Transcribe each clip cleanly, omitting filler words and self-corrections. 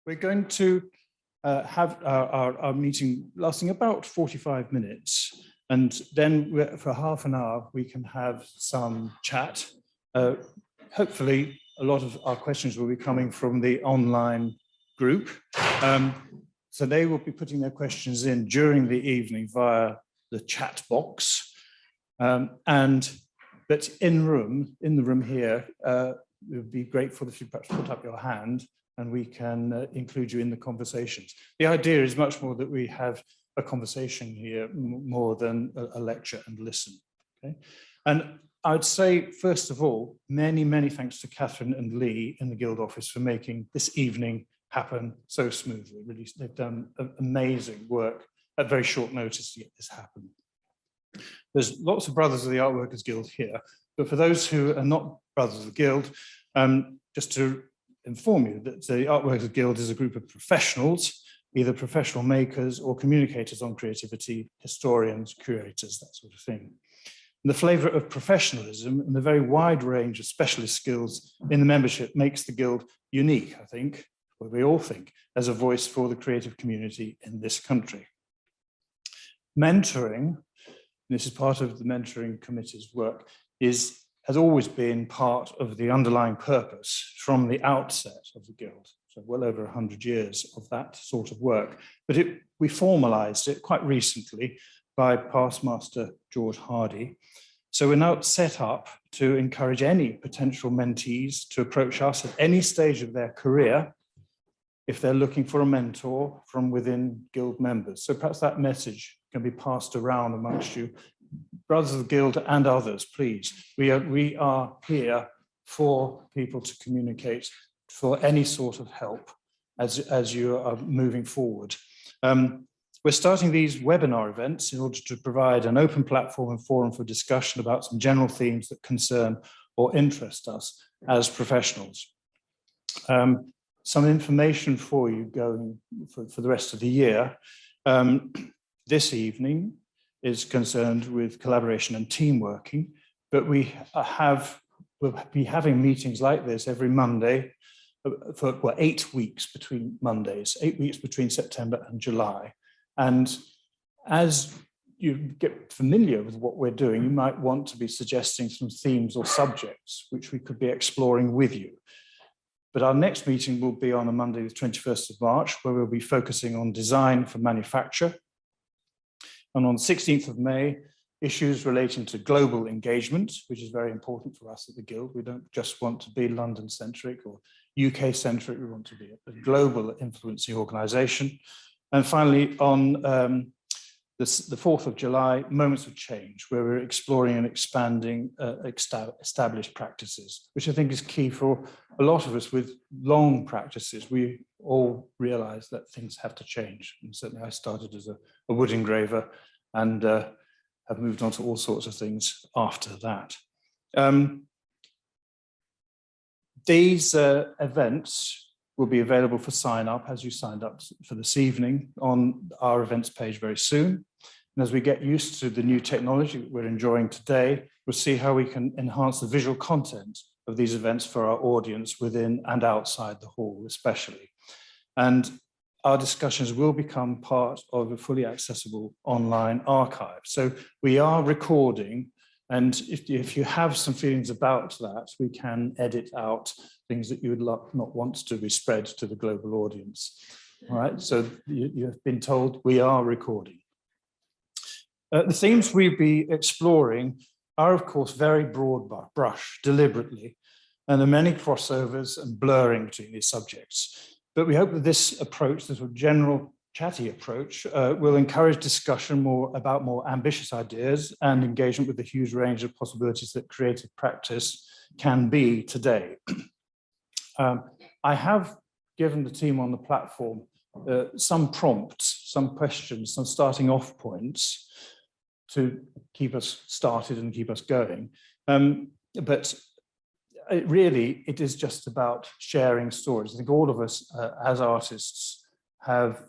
We're going to have our meeting lasting about 45 minutes. And then for half an hour, we can have some chat. Hopefully, a lot of our questions will be coming from the online group. So they will be putting their questions in during the evening via the chat box. But in the room here, it would be grateful if you perhaps put up your hand and we can include you in the conversations. The idea is much more that we have a conversation here more than a lecture and listen. Okay? And I'd say, first of all, many, many thanks to Catherine and Lee in the Guild office for making this evening happen so smoothly. Really, they've done amazing work at very short notice to get this happen. There's lots of Brothers of the Artworkers Guild here, but for those who are not Brothers of the Guild, just to inform you that the Artworkers Guild is a group of professionals, either professional makers or communicators on creativity, historians, curators, that sort of thing. And the flavour of professionalism and the very wide range of specialist skills in the membership makes the Guild unique, I think, or we all think, as a voice for the creative community in this country. Mentoring, this is part of the mentoring committee's work, has always been part of the underlying purpose from the outset of the Guild. So well over 100 years of that sort of work. But we formalised it quite recently by past master George Hardy. So we're now set up to encourage any potential mentees to approach us at any stage of their career if they're looking for a mentor from within Guild members. So perhaps that message can be passed around amongst you. Brothers of the Guild and others, please. We are here for people to communicate for any sort of help as you are moving forward. We're starting these webinar events in order to provide an open platform and forum for discussion about some general themes that concern or interest us as professionals. Some information for you going for the rest of the year. This evening is concerned with collaboration and team working, but we'll be having meetings like this every Monday for 8 weeks between Mondays, 8 weeks between September and July. And as you get familiar with what we're doing, you might want to be suggesting some themes or subjects which we could be exploring with you. But our next meeting will be on a Monday, the 21st of March, where we'll be focusing on design for manufacture. And on the 16th of May, issues relating to global engagement, which is very important for us at the Guild. We don't just want to be London-centric or UK-centric, we want to be a global influencing organisation. And finally, on the 4th of July, Moments of Change, where we're exploring and expanding established practices, which I think is key for a lot of us with long practices. We all realise that things have to change. And certainly I started as a wood engraver and have moved on to all sorts of things after that. These events will be available for sign up as you signed up for this evening on our events page very soon. And as we get used to the new technology that we're enjoying today, we'll see how we can enhance the visual content of these events for our audience within and outside the hall, especially. And our discussions will become part of a fully accessible online archive. So we are recording, and if you have some feelings about that, we can edit out things that you would not want to be spread to the global audience. All right, so you've been told we are recording. The themes we'll be exploring are, of course, very broad brush, deliberately, and there are many crossovers and blurring between these subjects. But we hope that this approach, this general chatty approach, will encourage discussion about more ambitious ideas and engagement with the huge range of possibilities that creative practice can be today. I have given the team on the platform some prompts, some questions, some starting off points to keep us started and keep us going. But it is just about sharing stories. I think all of us as artists have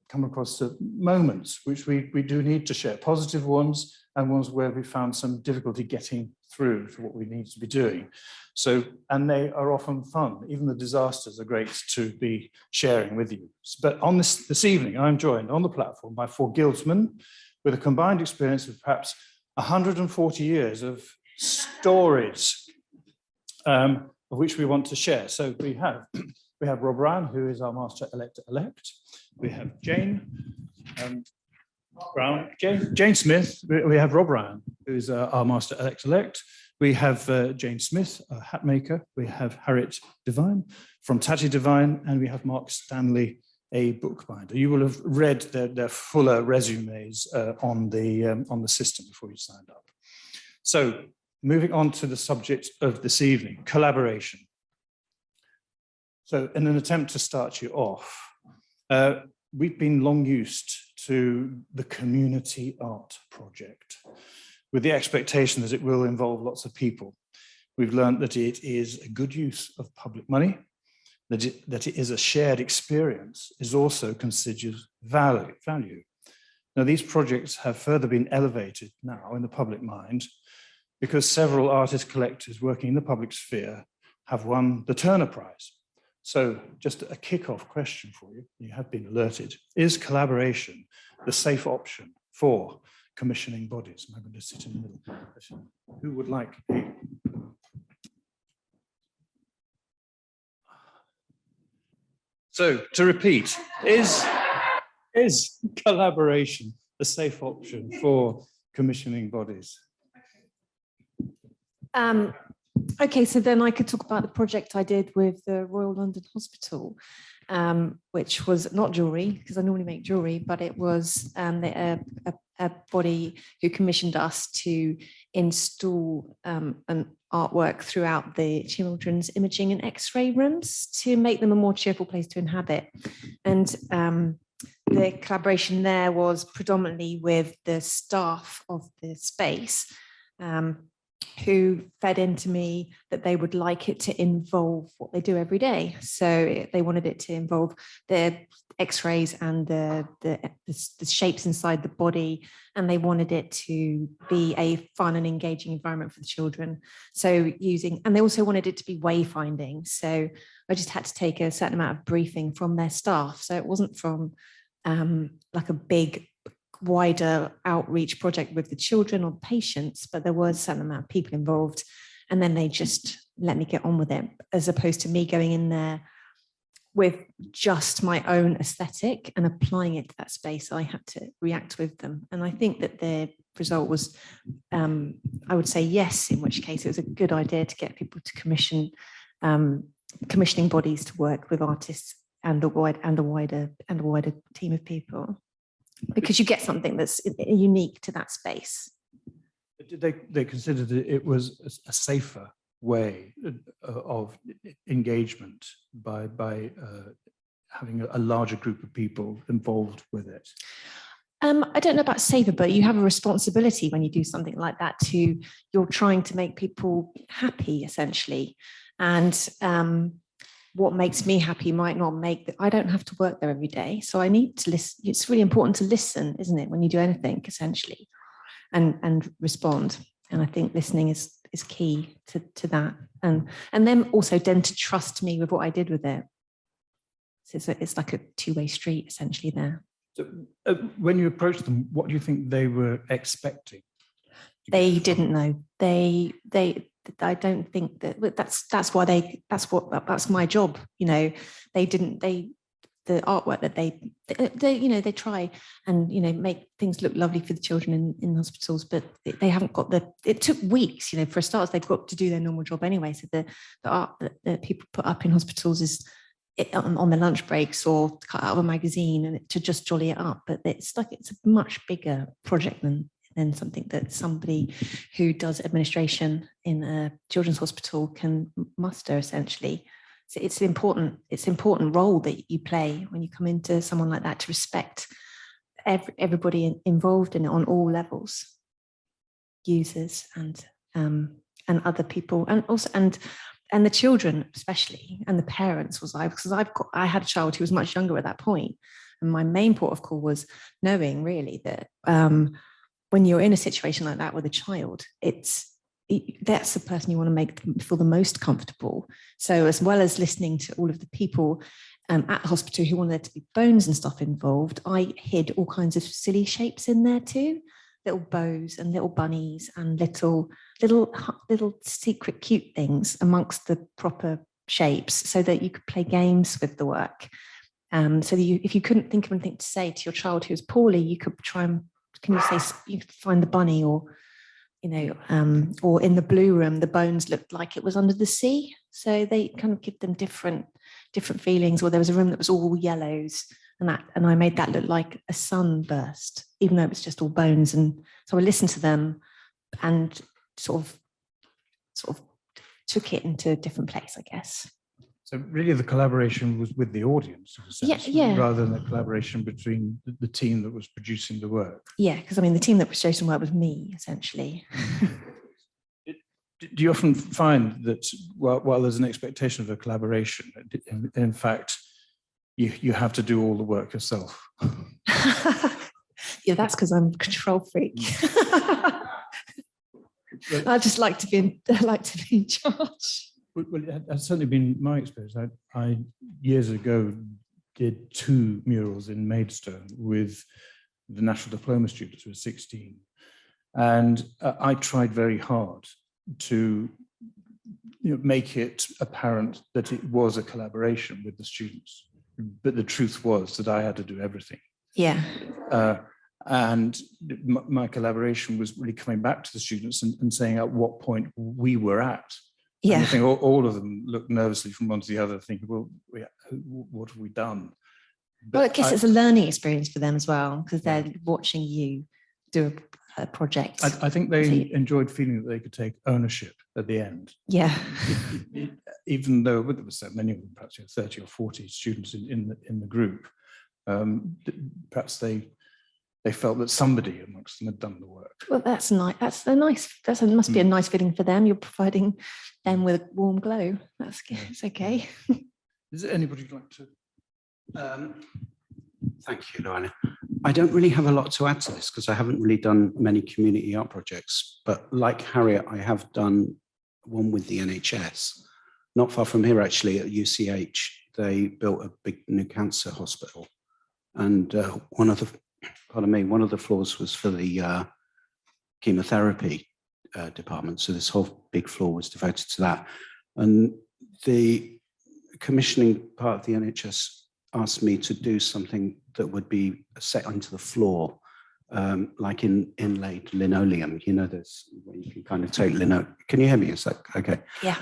come across moments which we do need to share, positive ones and ones where we found some difficulty getting through to what we need to be doing. So, and they are often fun. Even the disasters are great to be sharing with you. But on this evening, I'm joined on the platform by 4 guildsmen with a combined experience of perhaps 140 years of stories, of which we want to share. So we have Rob Brown, who is our Master Elect. We have Jane Brown, Jane Smith. We have Rob Brown, who is our Master Elect. We have Jane Smith, a hat maker. We have Harriet Devine from Tatty Devine, and we have Mark Stanley, a bookbinder. You will have read their fuller resumes on the system before you signed up. So moving on to the subject of this evening, collaboration. So in an attempt to start you off, we've been long used to the community art project with the expectation that it will involve lots of people. We've learned that it is a good use of public money, that it is a shared experience, is also considered value. Now, these projects have further been elevated now in the public mind because several artist collectors working in the public sphere have won the Turner Prize. So just a kick-off question for you, you have been alerted. Is collaboration the safe option for commissioning bodies? I'm going to sit in the middle. Who would like a... So to repeat, is collaboration the safe option for commissioning bodies? Okay, so then I could talk about the project I did with the Royal London Hospital, which was not jewellery, because I normally make jewellery, but it was a body who commissioned us to install an artwork throughout the children's imaging and X-ray rooms to make them a more cheerful place to inhabit. And the collaboration there was predominantly with the staff of the space, who fed into me that they would like it to involve what they do every day. So they wanted it to involve the X-rays and the shapes inside the body, and they wanted it to be a fun and engaging environment for the children. So and they also wanted it to be wayfinding. So I just had to take a certain amount of briefing from their staff. So it wasn't from like a big wider outreach project with the children or patients, but there was a certain amount of people involved, and then they just let me get on with it, as opposed to me going in there with just my own aesthetic and applying it to that space. I had to react with them, and I think that the result was, I would say yes, in which case it was a good idea to get people to commissioning bodies to work with artists and a wider team of people, because you get something that's unique to that space. Did they consider that it was a safer way of engagement by having a larger group of people involved with it? I don't know about safer, but you have a responsibility when you do something like that you're trying to make people happy, essentially. And what makes me happy might not I don't have to work there every day. So I need to listen. It's really important to listen, isn't it? When you do anything, essentially, and respond. And I think listening is key to that. And then also to trust me with what I did with it. So it's like a two-way street, essentially, there. So when you approached them, what do you think they were expecting? They didn't know. I don't think that's my job. You know, the artwork that they try and, make things look lovely for the children in hospitals, but they haven't got it took weeks, for starters, they've got to do their normal job anyway. So the art that people put up in hospitals is on their lunch breaks or cut out of a magazine and to just jolly it up. But it's a much bigger project than something that somebody who does administration in a children's hospital can muster, essentially. So it's an important role that you play when you come into someone like that, to respect everybody involved in it on all levels, users and other people, and also and the children especially, and the parents. Because I had a child who was much younger at that point, and my main port of call was knowing really that when you're in a situation like that with a child, that's the person you want to make them feel the most comfortable. So as well as listening to all of the people at the hospital who wanted there to be bones and stuff involved, I hid all kinds of silly shapes in there too, little bows and little bunnies and little secret cute things amongst the proper shapes, so that you could play games with the work. So that if you couldn't think of anything to say to your child who's poorly, you could try and you could find the bunny, or or in the blue room, the bones looked like it was under the sea. So they kind of give them different feelings. Or there was a room that was all yellows, and I made that look like a sunburst, even though it was just all bones. And so I listened to them and sort of took it into a different place, I guess. So really the collaboration was with the audience, in a sense, yeah. rather than the collaboration between the team that was producing the work. Yeah, because I mean, the team that was producing work was me, essentially. Do you often find that while there's an expectation of a collaboration, in fact, you have to do all the work yourself? Yeah, that's because I'm a control freak. I just like to be in charge. Well, that's certainly been my experience. I years ago did 2 murals in Maidstone with the national diploma students who were 16, and I tried very hard to make it apparent that it was a collaboration with the students, but the truth was that I had to do everything. Yeah. And my collaboration was really coming back to the students and saying at what point we were at. Yeah. And I think all of them looked nervously from one to the other, thinking, well, what have we done? But well, I guess it's a learning experience for them as well, because they're watching you do a project. I think they enjoyed feeling that they could take ownership at the end. Yeah. Even though there were so many of them, perhaps 30 or 40 students in the group, perhaps they felt that somebody amongst them had done the work. Well, that's nice. Must be a nice feeling for them. You're providing them with a warm glow. It's okay. Is there anybody who'd like to? Thank you, Luana. I don't really have a lot to add to this because I haven't really done many community art projects, but like Harriet, I have done one with the NHS. Not far from here, actually, at UCH, they built a big new cancer hospital. And one of the floors was for the chemotherapy department. So this whole big floor was devoted to that. And the commissioning part of the NHS asked me to do something that would be set onto the floor, like in inlaid linoleum. There's where you can kind of take linoleum. Can you hear me? Is that okay? Yeah.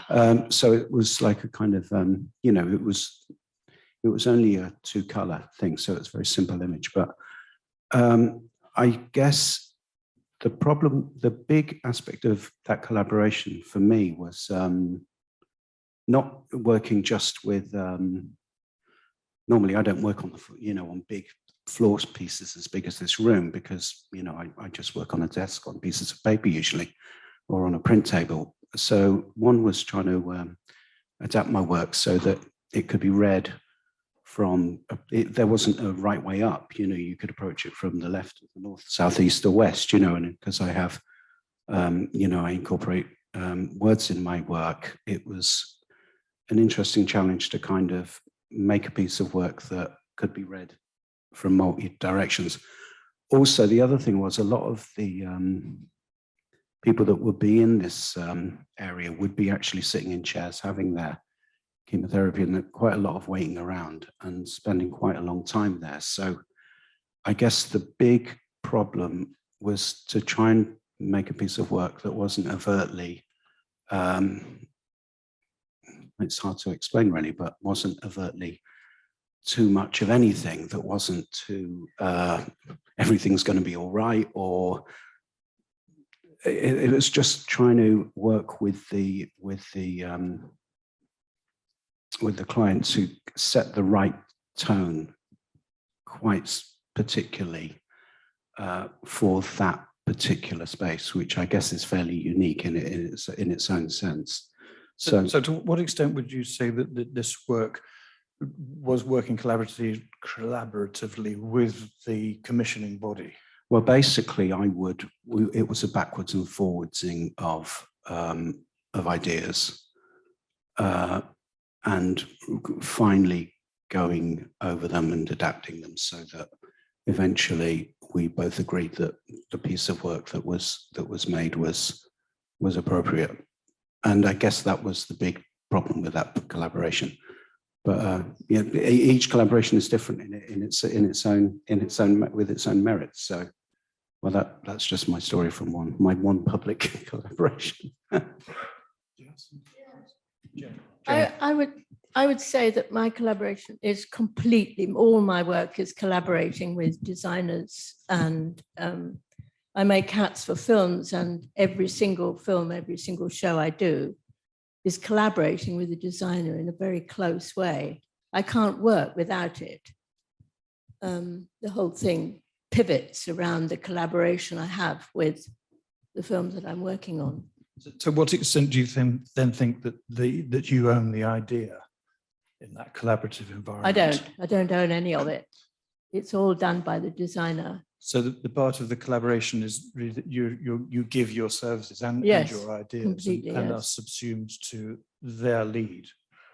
So it was like a kind of, it was only a 2-color thing, so it's a very simple image. But I guess the big aspect of that collaboration for me was not working just with. Normally, I don't work on on big floor pieces as big as this room because I just work on a desk on pieces of paper usually, or on a print table. So one was trying to adapt my work so that it could be read from. There wasn't a right way up. You could approach it from the left, the north, south, east, or west. And because I have, I incorporate words in my work. It was an interesting challenge to kind of make a piece of work that could be read from multi directions. Also, the other thing was a lot of the people that would be in this area would be actually sitting in chairs having their chemotherapy, and quite a lot of waiting around and spending quite a long time there. So I guess the big problem was to try and make a piece of work that wasn't overtly it's hard to explain really, but wasn't overtly too much of anything, that wasn't too everything's going to be all right, or it was just trying to work with the client to set the right tone quite particularly for that particular space, which I guess is fairly unique in its own sense. So to what extent would you say that this work was working collaboratively with the commissioning body? Well, basically, it was a backwards and forwardsing of ideas, and finally going over them and adapting them so that eventually we both agreed that the piece of work that was made was appropriate. And I guess that was the big problem with that collaboration. But yeah, each collaboration is different in its own with its own merits. So, well, that's just my story from my one public collaboration. I would say that my collaboration is completely, all my work is collaborating with designers, and I make hats for films, and every single film, every single show I do is collaborating with a designer in a very close way. I can't work without it. The whole thing pivots around the collaboration I have with the films that I'm working on. To what extent do you then think that you own the idea in that collaborative environment? I don't own any of it. It's all done by the designer. So the part of the collaboration is really that you give your services and your ideas and are subsumed to their lead,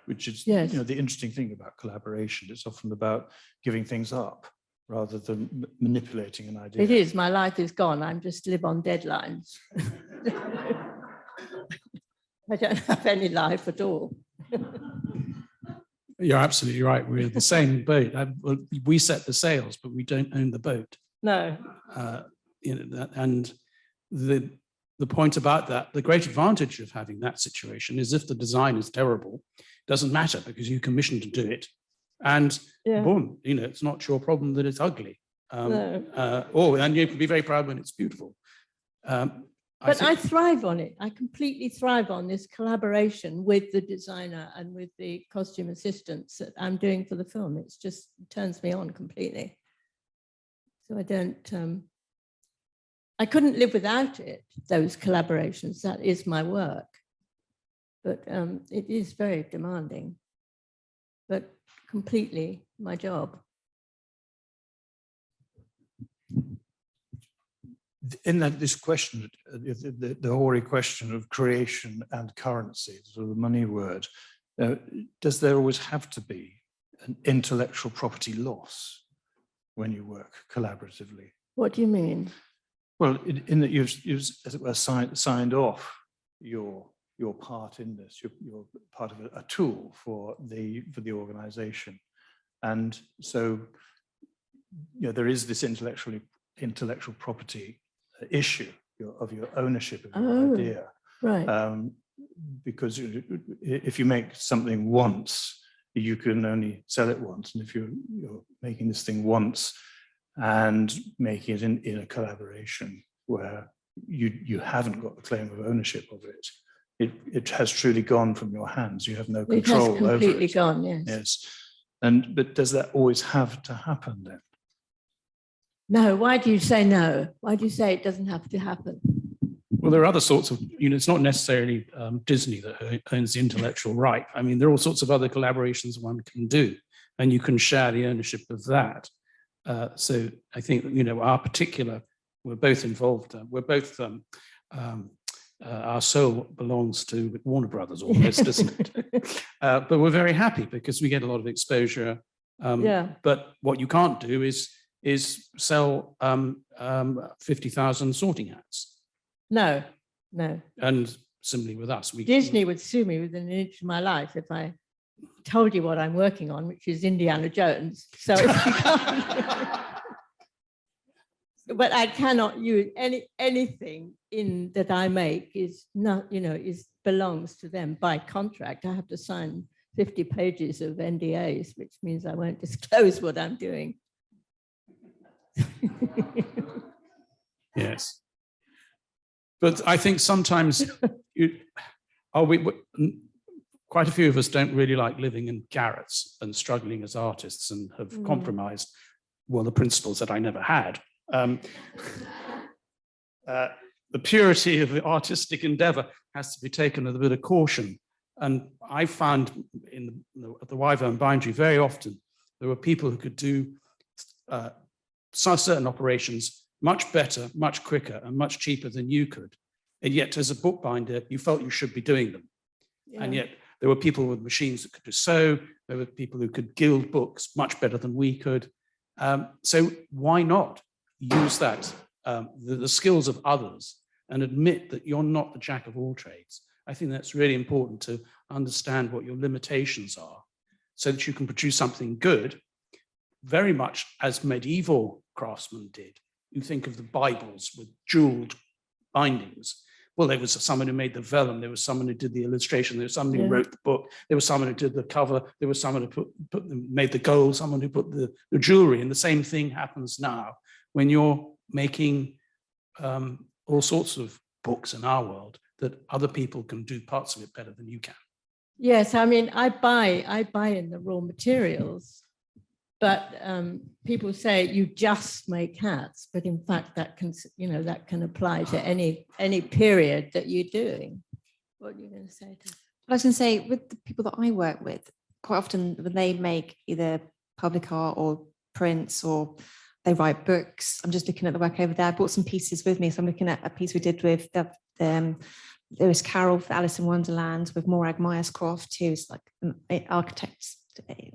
which is the interesting thing about collaboration. It's often about giving things up rather than manipulating an idea. It is. My life is gone. I just live on deadlines. I don't have any life at all. You're absolutely right. We're in the same boat. We set the sails, but we don't own the boat. No. And the point about that, the great advantage of having that situation is if the design is terrible, it doesn't matter because you commissioned to do it. And boom, it's not your problem that it's ugly. And you can be very proud when it's beautiful. But I thrive on it. I completely thrive on this collaboration with the designer and with the costume assistants that I'm doing for the film. It turns me on completely. So I couldn't live without it, those collaborations. That is my work. But it is very demanding, but completely my job. In this question, the hoary question of creation and currency, sort of the money word, does there always have to be an intellectual property loss when you work collaboratively? What do you mean? Well, in that you've as it were, signed off your part in this. You're part of a tool for the organization, and so there is this intellectual property issue of your ownership of your idea, right? Because if you make something once, you can only sell it once, and if you're making this thing once and making it in a collaboration where you haven't got the claim of ownership of it, it has truly gone from your hands. You have no control over it. It has completely gone. Yes. But does that always have to happen then? No. Why do you say no? Why do you say it doesn't have to happen? Well, there are other sorts of, it's not necessarily Disney that owns the intellectual right. I mean, there are all sorts of other collaborations one can do, and you can share the ownership of that. So I think, our particular, we're both involved. We're both, our soul belongs to Warner Brothers almost, doesn't it? But we're very happy because we get a lot of exposure. But what you can't do is sell 50,000 sorting hats. No. And similarly with us. Disney would sue me within an inch of my life if I told you what I'm working on, which is Indiana Jones. So but I cannot use anything that I make is not, belongs to them by contract. I have to sign 50 pages of NDAs, which means I won't disclose what I'm doing. Yes. But I think sometimes quite a few of us don't really like living in garrets and struggling as artists and have compromised, the principles that I never had. The purity of the artistic endeavor has to be taken with a bit of caution. And I found at the Wyvern Bindery very often there were people who could do certain operations much better, much quicker, and much cheaper than you could. And yet, as a bookbinder, you felt you should be doing them. Yeah. And yet, there were people with machines that could do so. There were people who could gild books much better than we could. So why not use that, the skills of others, and admit that you're not the jack of all trades? I think that's really important, to understand what your limitations are, so that you can produce something good, very much as medieval craftsmen did. You think of the Bibles with jeweled bindings. Well, there was someone who made the vellum, there was someone who did the illustration, there was someone who wrote the book, there was someone who did the cover, there was someone who made the gold, someone who put the jewelry. And the same thing happens now when you're making all sorts of books in our world, that other people can do parts of it better than you can. Yes, I mean, I buy in the raw materials, but people say you just make hats, but in fact that can apply to any period that you're doing. What are you going to say to? I was going to say, with the people that I work with, quite often when they make either public art or prints, or they write books, I'm just looking at the work over there. I brought some pieces with me, so I'm looking at a piece we did with Lewis Carroll for Alice in Wonderland, with Morag Myerscough, who's like an architect,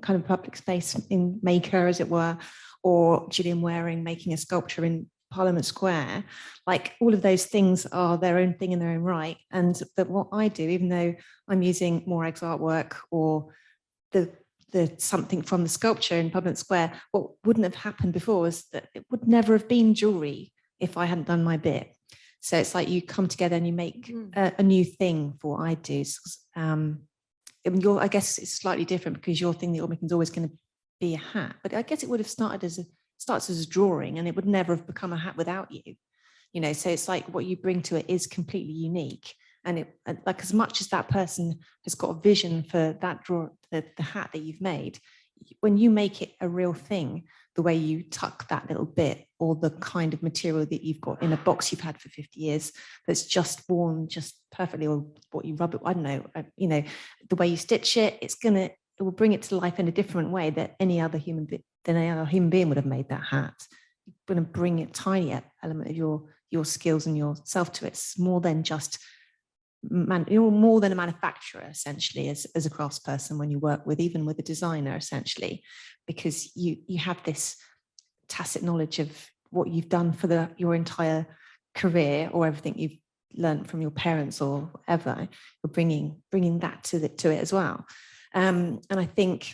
kind of public space in maker, as it were, or Gillian Waring making a sculpture in Parliament Square. Like, all of those things are their own thing in their own right. And that what I do, even though I'm using Morag's artwork or the something from the sculpture in Parliament Square, what wouldn't have happened before was that it would never have been jewelry if I hadn't done my bit. So it's like you come together and you make a new thing for what I do. I guess it's slightly different, because your thing that you're making is always going to be a hat. But I guess it would have starts as a drawing, and it would never have become a hat without you. So it's like what you bring to it is completely unique. And like, as much as that person has got a vision for that the hat that you've made, when you make it a real thing, the way you tuck that little bit, or the kind of material that you've got in a box you've had for 50 years that's just worn just perfectly, or what you rub it, I don't know, the way you stitch it, it will bring it to life in a different way that any other human being would have made that hat. You're going to bring a tiny element of your skills and yourself to it. It's more than just you're more than a manufacturer, essentially, as a craftsperson, when you work with, even with a designer, essentially, because you have this tacit knowledge of what you've done for your entire career, or everything you've learned from your parents or whatever. You're bringing that to it as well. And I think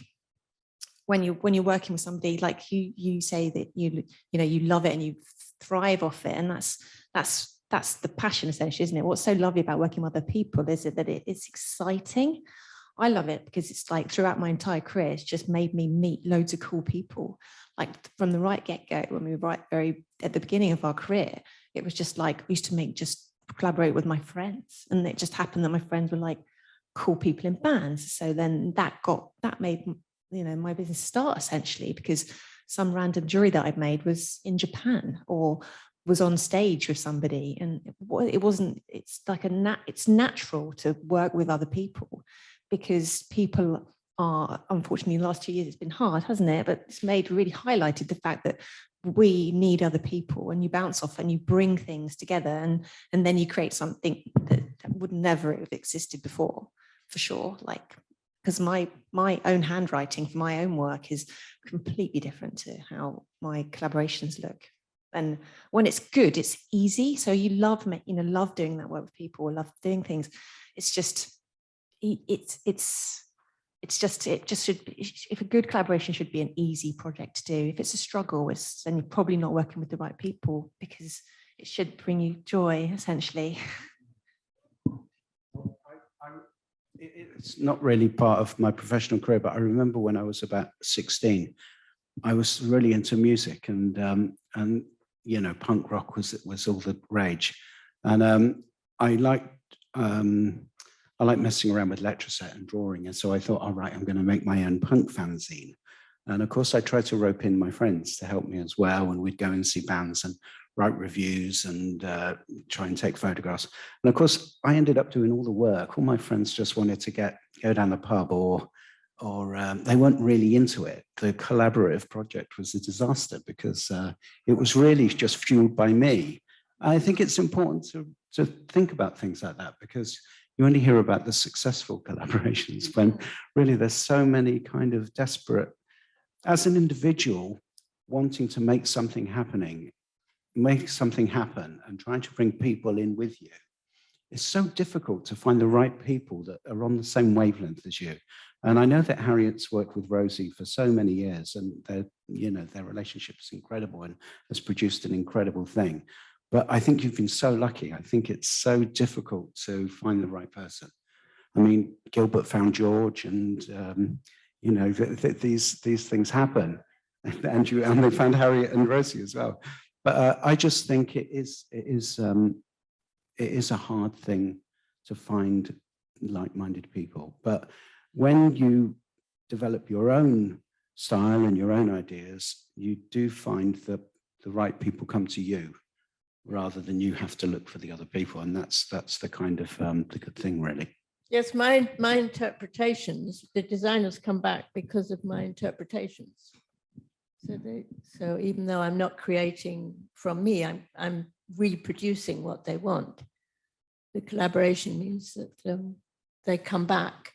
when you're working with somebody, like you say that you love it and you thrive off it, and that's the passion, essentially, isn't it? What's so lovely about working with other people is that it's exciting. I love it because it's like, throughout my entire career, it's just made me meet loads of cool people. Like, from the right get-go, when we were very at the beginning of our career, it was just like, we used to just collaborate with my friends, and it just happened that my friends were like cool people in bands. So then that made my business start, essentially, because some random jewelry that I'd made was in Japan, or was on stage with somebody, and it's natural to work with other people, because people are, unfortunately, the last 2 years it's been hard, hasn't it? But it's really highlighted the fact that we need other people, and you bounce off and you bring things together, and then you create something that would never have existed before, for sure. Like, because my own handwriting for my own work is completely different to how my collaborations look. And when it's good, it's easy. So you love doing that work with people, love doing things. It's just, it just should be, if a good collaboration should be an easy project to do. If it's a struggle, then you're probably not working with the right people, because it should bring you joy, essentially. It's not really part of my professional career, but I remember when I was about 16, I was really into music, and punk rock was all the rage, and I liked messing around with Letraset and drawing, and so I thought, all right, I'm going to make my own punk fanzine. And of course, I tried to rope in my friends to help me as well, and we'd go and see bands and write reviews and try and take photographs. And of course, I ended up doing all the work. All my friends just wanted to go down the pub or they weren't really into it. The collaborative project was a disaster because it was really just fueled by me. I think it's important to think about things like that, because you only hear about the successful collaborations when really there's so many kind of desperate, as an individual wanting to make something happen and trying to bring people in with you. It's so difficult to find the right people that are on the same wavelength as you. And I know that Harriet's worked with Rosie for so many years, and their relationship is incredible and has produced an incredible thing. But I think you've been so lucky. I think it's so difficult to find the right person. I mean, Gilbert found George, and these things happen, and they found Harriet and Rosie as well. But I just think it is a hard thing to find like-minded people. But when you develop your own style and your own ideas, you do find that the right people come to you rather than you have to look for the other people. And that's the kind of the good thing, really. Yes, my interpretations, the designers come back because of my interpretations. So even though I'm not creating from me, I'm reproducing what they want. The collaboration means that they come back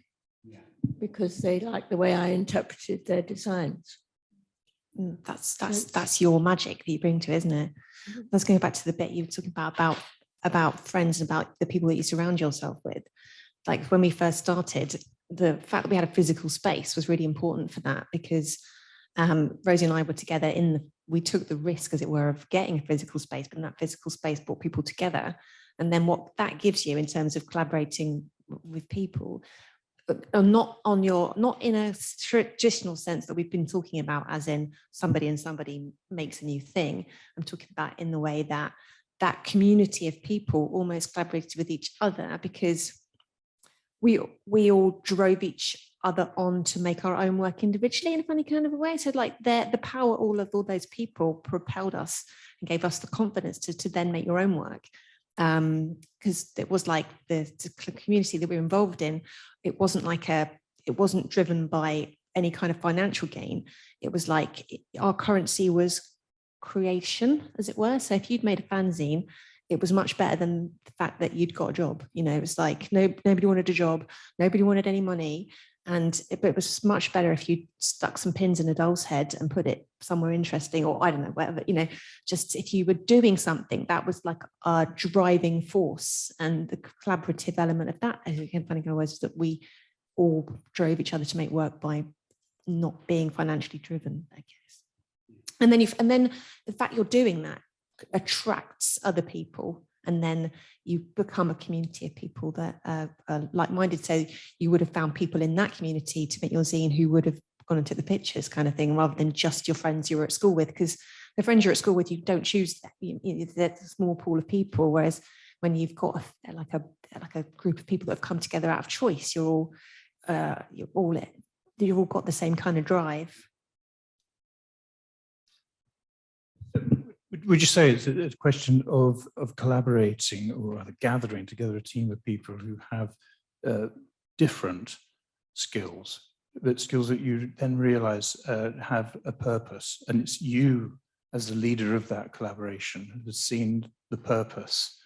because they like the way I interpreted their designs. That's your magic that you bring to it, isn't it? Let's go back to the bit you were talking about friends, about the people that you surround yourself with. Like when we first started, the fact that we had a physical space was really important for that, because Rosie and I were together we took the risk, as it were, of getting a physical space, but that physical space brought people together. And then what that gives you in terms of collaborating with people, not in a traditional sense that we've been talking about, as in somebody and somebody makes a new thing. I'm talking about in the way that that community of people almost collaborated with each other, because we all drove each other on to make our own work individually in a funny kind of a way. So like the power all those people propelled us and gave us the confidence to then make your own work. Because it was like the community that we were involved in, it wasn't driven by any kind of financial gain. It was like our currency was creation, as it were. So if you'd made a fanzine, it was much better than the fact that you'd got a job. It was like nobody wanted a job, nobody wanted any money. But it was much better if you stuck some pins in a doll's head and put it somewhere interesting, or I don't know, whatever, just if you were doing something that was like a driving force. And the collaborative element of that, again, funny kind of ways, that we all drove each other to make work by not being financially driven, I guess. And then the fact you're doing that attracts other people, and then you become a community of people that are like-minded. So you would have found people in that community to make your zine who would have gone and took the pictures, kind of thing, rather than just your friends you were at school with, because the friends you're at school with, you don't choose that. There's a small pool of people, whereas when you've got like a group of people that have come together out of choice, you've all got the same kind of drive. Would you say it's a question of collaborating, or rather gathering together a team of people who have different skills, but skills that you then realize have a purpose, and it's you as the leader of that collaboration who has seen the purpose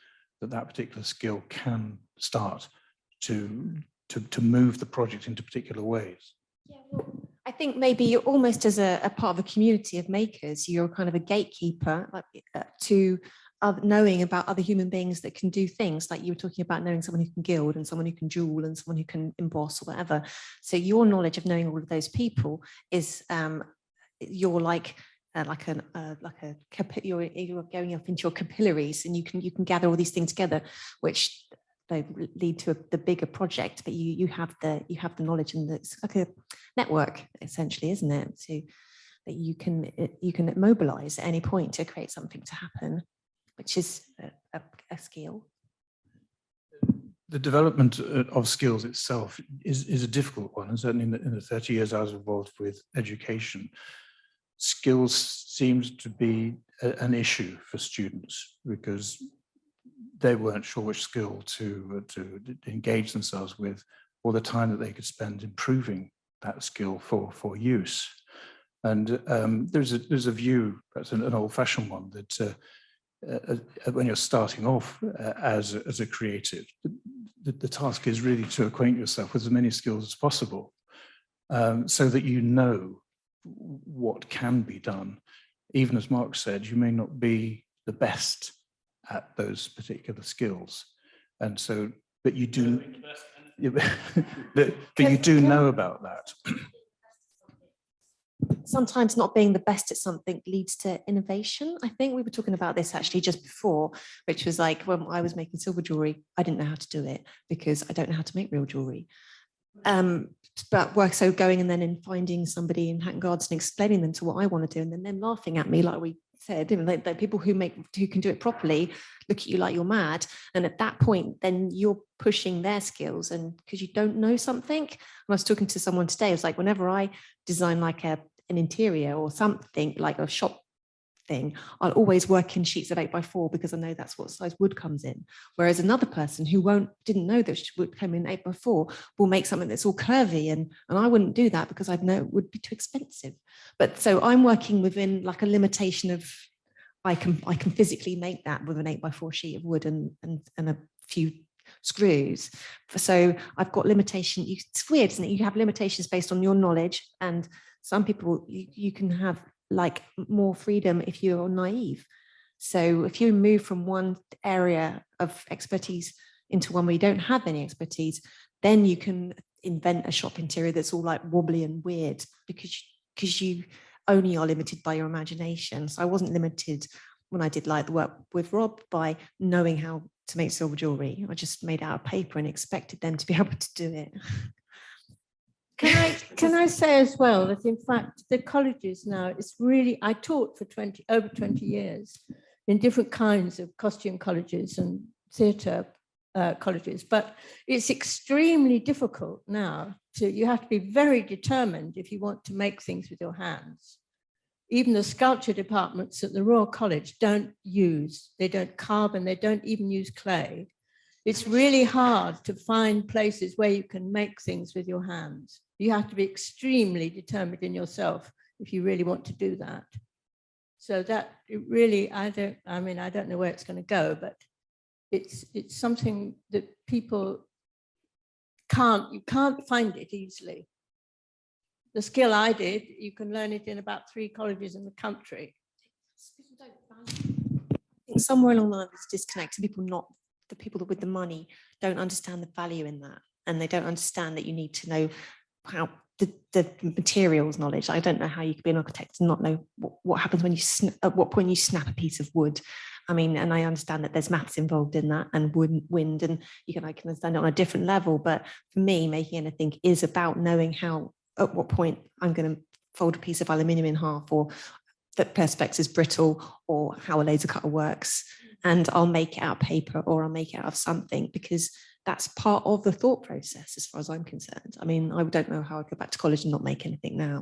that particular skill can start to move the project into particular ways? Yeah, well, I think maybe almost as a part of a community of makers, you're kind of a gatekeeper, like to knowing about other human beings that can do things, like you were talking about knowing someone who can gild and someone who can jewel and someone who can emboss or whatever. So your knowledge of knowing all of those people is you're you're going up into your capillaries, and you can gather all these things together, which they lead to the bigger project. But you have the knowledge, and it's like a network essentially, isn't it? So that you can mobilize at any point to create something to happen, which is a skill. The development of skills itself is a difficult one, and certainly in the 30 years I was involved with education, skills seems to be an issue for students, because they weren't sure which skill to engage themselves with, or the time that they could spend improving that skill for use. And there's a view, perhaps an old-fashioned one, that when you're starting off as a creative, the task is really to acquaint yourself with as many skills as possible, so that you know what can be done. Even as Mark said, you may not be the best at those particular skills, and so, but you do, but you do know about that. Sometimes not being the best at something leads to innovation. I think we were talking about this actually just before, which was like when I was making silver jewelry, I didn't know how to do it because I don't know how to make real jewelry. But so going and then in finding somebody in Hatton Garden and explaining them to what I want to do, and then them laughing at me, like we said, like people who can do it properly look at you like you're mad. And at that point, then you're pushing their skills, and because you don't know something. And I was talking to someone today, it was like whenever I design like an interior or something like a shop thing, I'll always work in sheets of 8x4 because I know that's what size wood comes in. Whereas another person who didn't know that would come in 8x4 will make something that's all curvy, and I wouldn't do that because I'd know it would be too expensive. But so I'm working within like a limitation of I can physically make that with an 8x4 sheet of wood and a few screws. So I've got limitation. It's weird, isn't it? You have limitations based on your knowledge, and some people you can have like more freedom if you're naive. So if you move from one area of expertise into one where you don't have any expertise, then you can invent a shop interior that's all like wobbly and weird because you only are limited by your imagination. So I wasn't limited when I did like the work with Rob by knowing how to make silver jewelry. I just made out of paper and expected them to be able to do it. Can I say as well that in fact the colleges now, it's really, I taught for over 20 years in different kinds of costume colleges and theatre colleges, but it's extremely difficult now you have to be very determined if you want to make things with your hands. Even the sculpture departments at the Royal College they don't carve, and they don't even use clay. It's really hard to find places where you can make things with your hands. You have to be extremely determined in yourself if you really want to do that. So that it really, I don't know where it's going to go, but it's something that people you can't find it easily. The skill I did, you can learn it in about 3 colleges in the country. I think somewhere along the line there's disconnect. The people with the money don't understand the value in that, and they don't understand that you need to know how the materials knowledge. I don't know how you could be an architect and not know what happens when at what point you snap a piece of wood. I mean, and I understand that there's maths involved in that and wind, and I can understand it on a different level. But for me, making anything is about knowing how, at what point I'm going to fold a piece of aluminium in half, or that perspex is brittle, or how a laser cutter works. And I'll make it out of paper, or I'll make it out of something, because that's part of the thought process as far as I'm concerned. I mean, I don't know how I'd go back to college and not make anything now.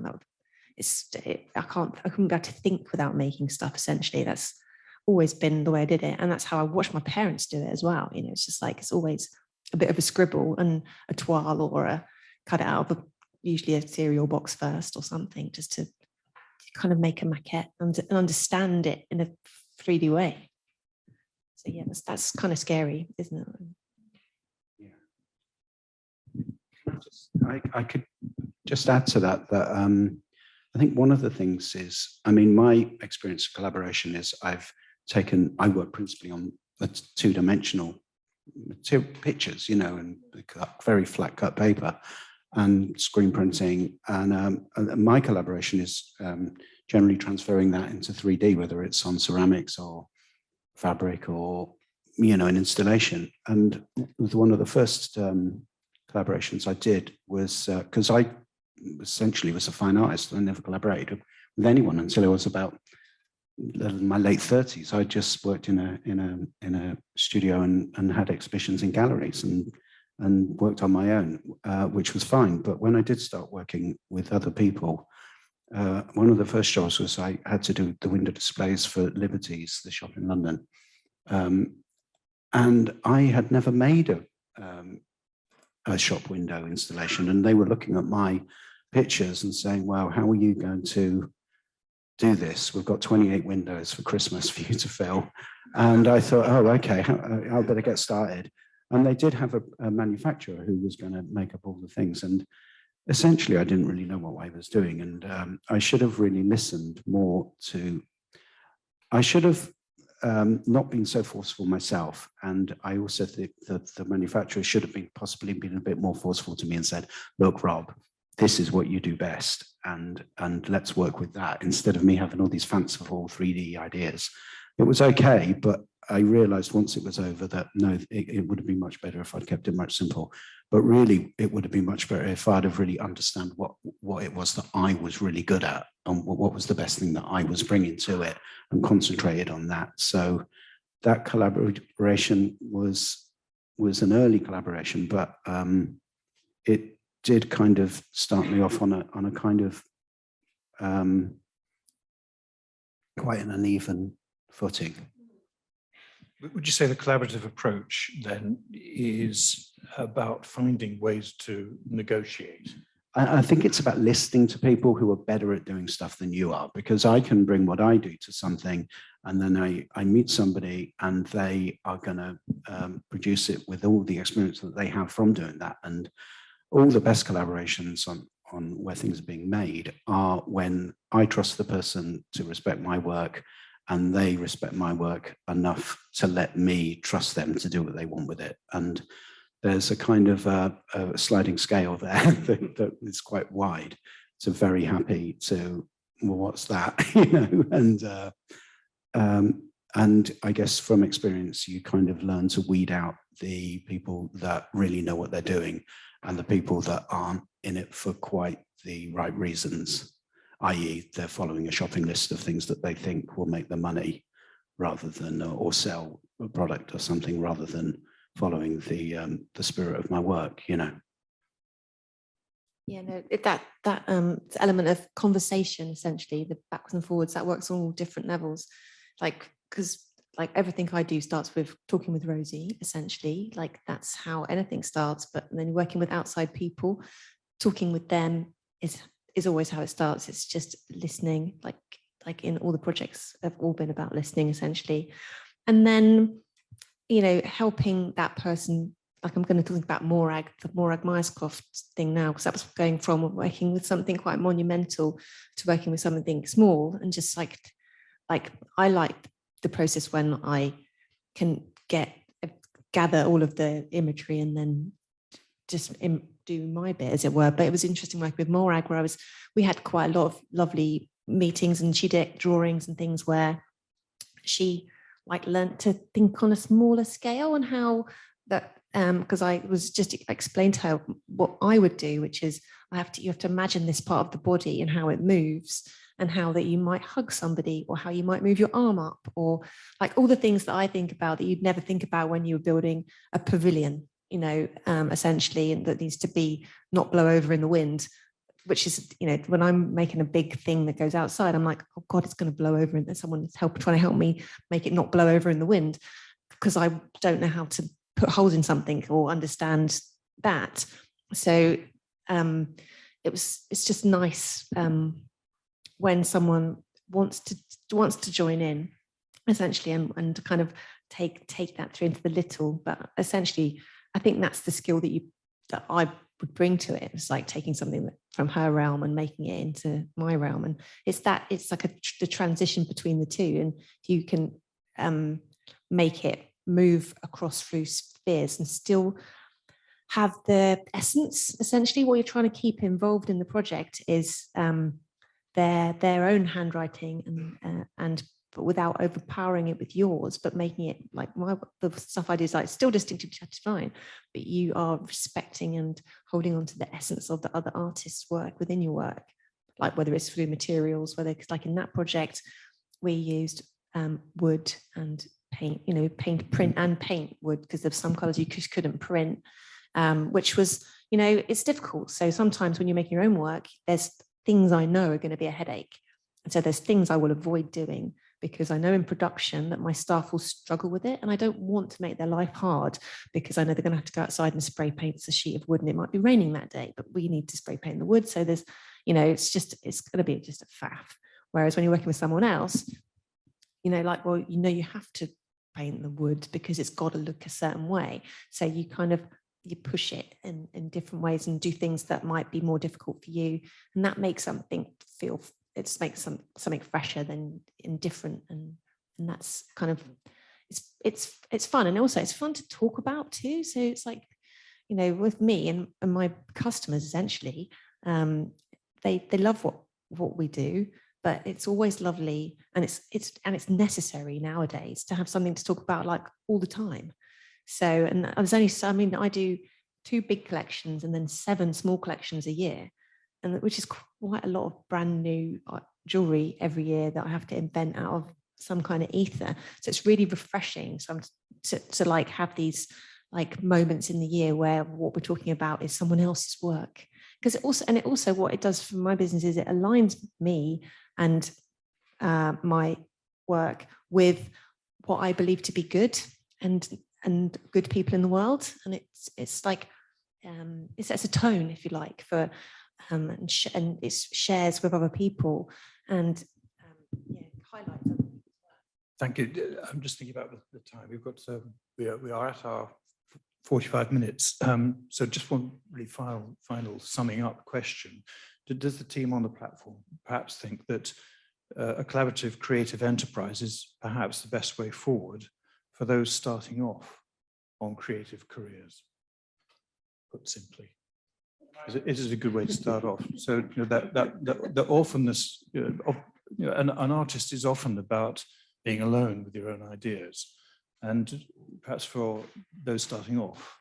I couldn't go to think without making stuff, essentially. That's always been the way I did it. And that's how I watched my parents do it as well. It's just like, it's always a bit of a scribble and a toile, or a cut it out of usually a cereal box first or something, just to kind of make a maquette and understand it in a 3D way. So yeah, that's kind of scary, isn't it? Yeah. I could just add to that I think one of the things is, my experience of collaboration is I work principally on two-dimensional pictures, and very flat cut paper and screen printing. And my collaboration is generally transferring that into 3D, whether it's on ceramics or fabric or, an installation. And one of the first collaborations I did was, because I essentially was a fine artist, I never collaborated with anyone until I was about my late 30s. I just worked in a studio and had exhibitions in galleries and worked on my own, which was fine. But when I did start working with other people, one of the first jobs was I had to do the window displays for Liberties, the shop in London. And I had never made a shop window installation, and they were looking at my pictures and saying, well, how are you going to do this? We've got 28 windows for Christmas for you to fill. And I thought, oh, okay, I better get started. And they did have a manufacturer who was going to make up all the things. And essentially, I didn't really know what I was doing. And I should have really listened more to, I should have not been so forceful myself. And I also think that the manufacturer should have possibly been a bit more forceful to me and said, look, Rob, this is what you do best. And let's work with that instead of me having all these fanciful 3D ideas. It was okay, but I realized once it was over that no, it would have been much better if I'd kept it much simple. But really, it would have been much better if I'd have really understand what it was that I was really good at and what was the best thing that I was bringing to it and concentrated on that. So that collaboration was an early collaboration, but it did kind of start me off on a kind of quite an uneven footing. Would you say the collaborative approach then is about finding ways to negotiate? I think it's about listening to people who are better at doing stuff than you are, because I can bring what I do to something and then I meet somebody and they are going to produce it with all the experience that they have from doing that. And all the best collaborations on where things are being made are when I trust the person to respect my work and they respect my work enough to let me trust them to do what they want with it. And there's a kind of a sliding scale there that is quite wide. So very happy to, well, what's that? And I guess from experience, you kind of learn to weed out the people that really know what they're doing and the people that aren't in it for quite the right reasons, i.e. they're following a shopping list of things that they think will make them money rather than, or sell a product or something rather than following the spirit of my work, you know. Yeah, no, that element of conversation, essentially, the backwards and forwards, that works on all different levels. Like, because like everything I do starts with talking with Rosie, essentially. Like that's how anything starts. But then working with outside people, talking with them is always how it starts. It's just listening, like in all the projects have all been about listening, essentially. And then, you know, helping that person, like I'm going to talk about Morag, the Morag Myerscough thing now, because that was going from working with something quite monumental to working with something small. And just like I like the process when I can gather all of the imagery and then just do my bit, as it were. But it was interesting working with Morag, where we had quite a lot of lovely meetings, and she did drawings and things where she like learned to think on a smaller scale, and how that because I was just explained to her what I would do, which is you have to imagine this part of the body and how it moves, and how that you might hug somebody, or how you might move your arm up, or like all the things that I think about that you'd never think about when you were building a pavilion, you know, essentially, and that needs to be not blow over in the wind, which is, you know, when I'm making a big thing that goes outside, I'm like, oh God, it's going to blow over, and someone's trying to help me make it not blow over in the wind, because I don't know how to put holes in something or understand that. So it's just nice when someone wants to join in, essentially, and kind of take that through into the little. But essentially, I think that's the skill that I would bring to it. It's like taking something from her realm and making it into my realm, and it's like the transition between the two, and you can make it move across through spheres and still have the essence. Essentially, what you're trying to keep involved in the project is their own handwriting, but without overpowering it with yours, but making it like the stuff I do is like still distinctively satisfying, but you are respecting and holding on to the essence of the other artist's work within your work, like whether it's through materials, whether it's like in that project we used wood and paint, you know, print and paint wood, because there's some colors you just couldn't print, which was, you know, it's difficult. So sometimes when you're making your own work, there's things I know are going to be a headache, and so there's things I will avoid doing because I know in production that my staff will struggle with it, and I don't want to make their life hard because I know they're going to have to go outside and spray paint a sheet of wood, and it might be raining that day, but we need to spray paint the wood. So there's, it's going to be just a faff. Whereas when you're working with someone else, like, well, you have to paint the wood because it's got to look a certain way. So you push it in different ways and do things that might be more difficult for you. And that makes something feel, it makes something fresher than indifferent. And that's kind of, it's fun. And also it's fun to talk about too. So it's like, with me and my customers, essentially, they love what we do, but it's always lovely. And it's necessary nowadays to have something to talk about like all the time. So, and I do 2 big collections and then 7 small collections a year, and which is quite a lot of brand new jewelry every year that I have to invent out of some kind of ether. So it's really refreshing. So to like have these like moments in the year where what we're talking about is someone else's work, because it also what it does for my business is it aligns me and my work with what I believe to be good and good people in the world, and it's like it sets a tone, if you like, for and it shares with other people and highlights other people's work. Thank you. I'm just thinking about the time we've got. We are at our 45 minutes. So just one really final summing up question: does the team on the platform perhaps think that a collaborative creative enterprise is perhaps the best way forward for those starting off on creative careers? Put simply, it is a good way to start off. So the orphanness of an artist is often about being alone with your own ideas, and perhaps for those starting off,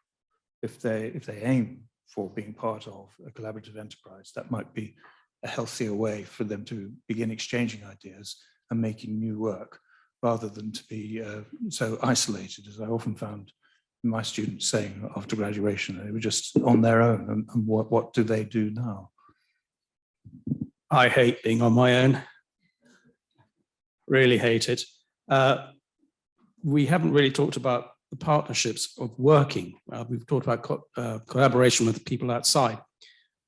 if they aim for being part of a collaborative enterprise, that might be a healthier way for them to begin exchanging ideas and making new work, rather than to be so isolated, as I often found my students saying after graduation. They were just on their own, and what do they do now? I hate being on my own. Really hate it. We haven't really talked about the partnerships of working. We've talked about collaboration with people outside.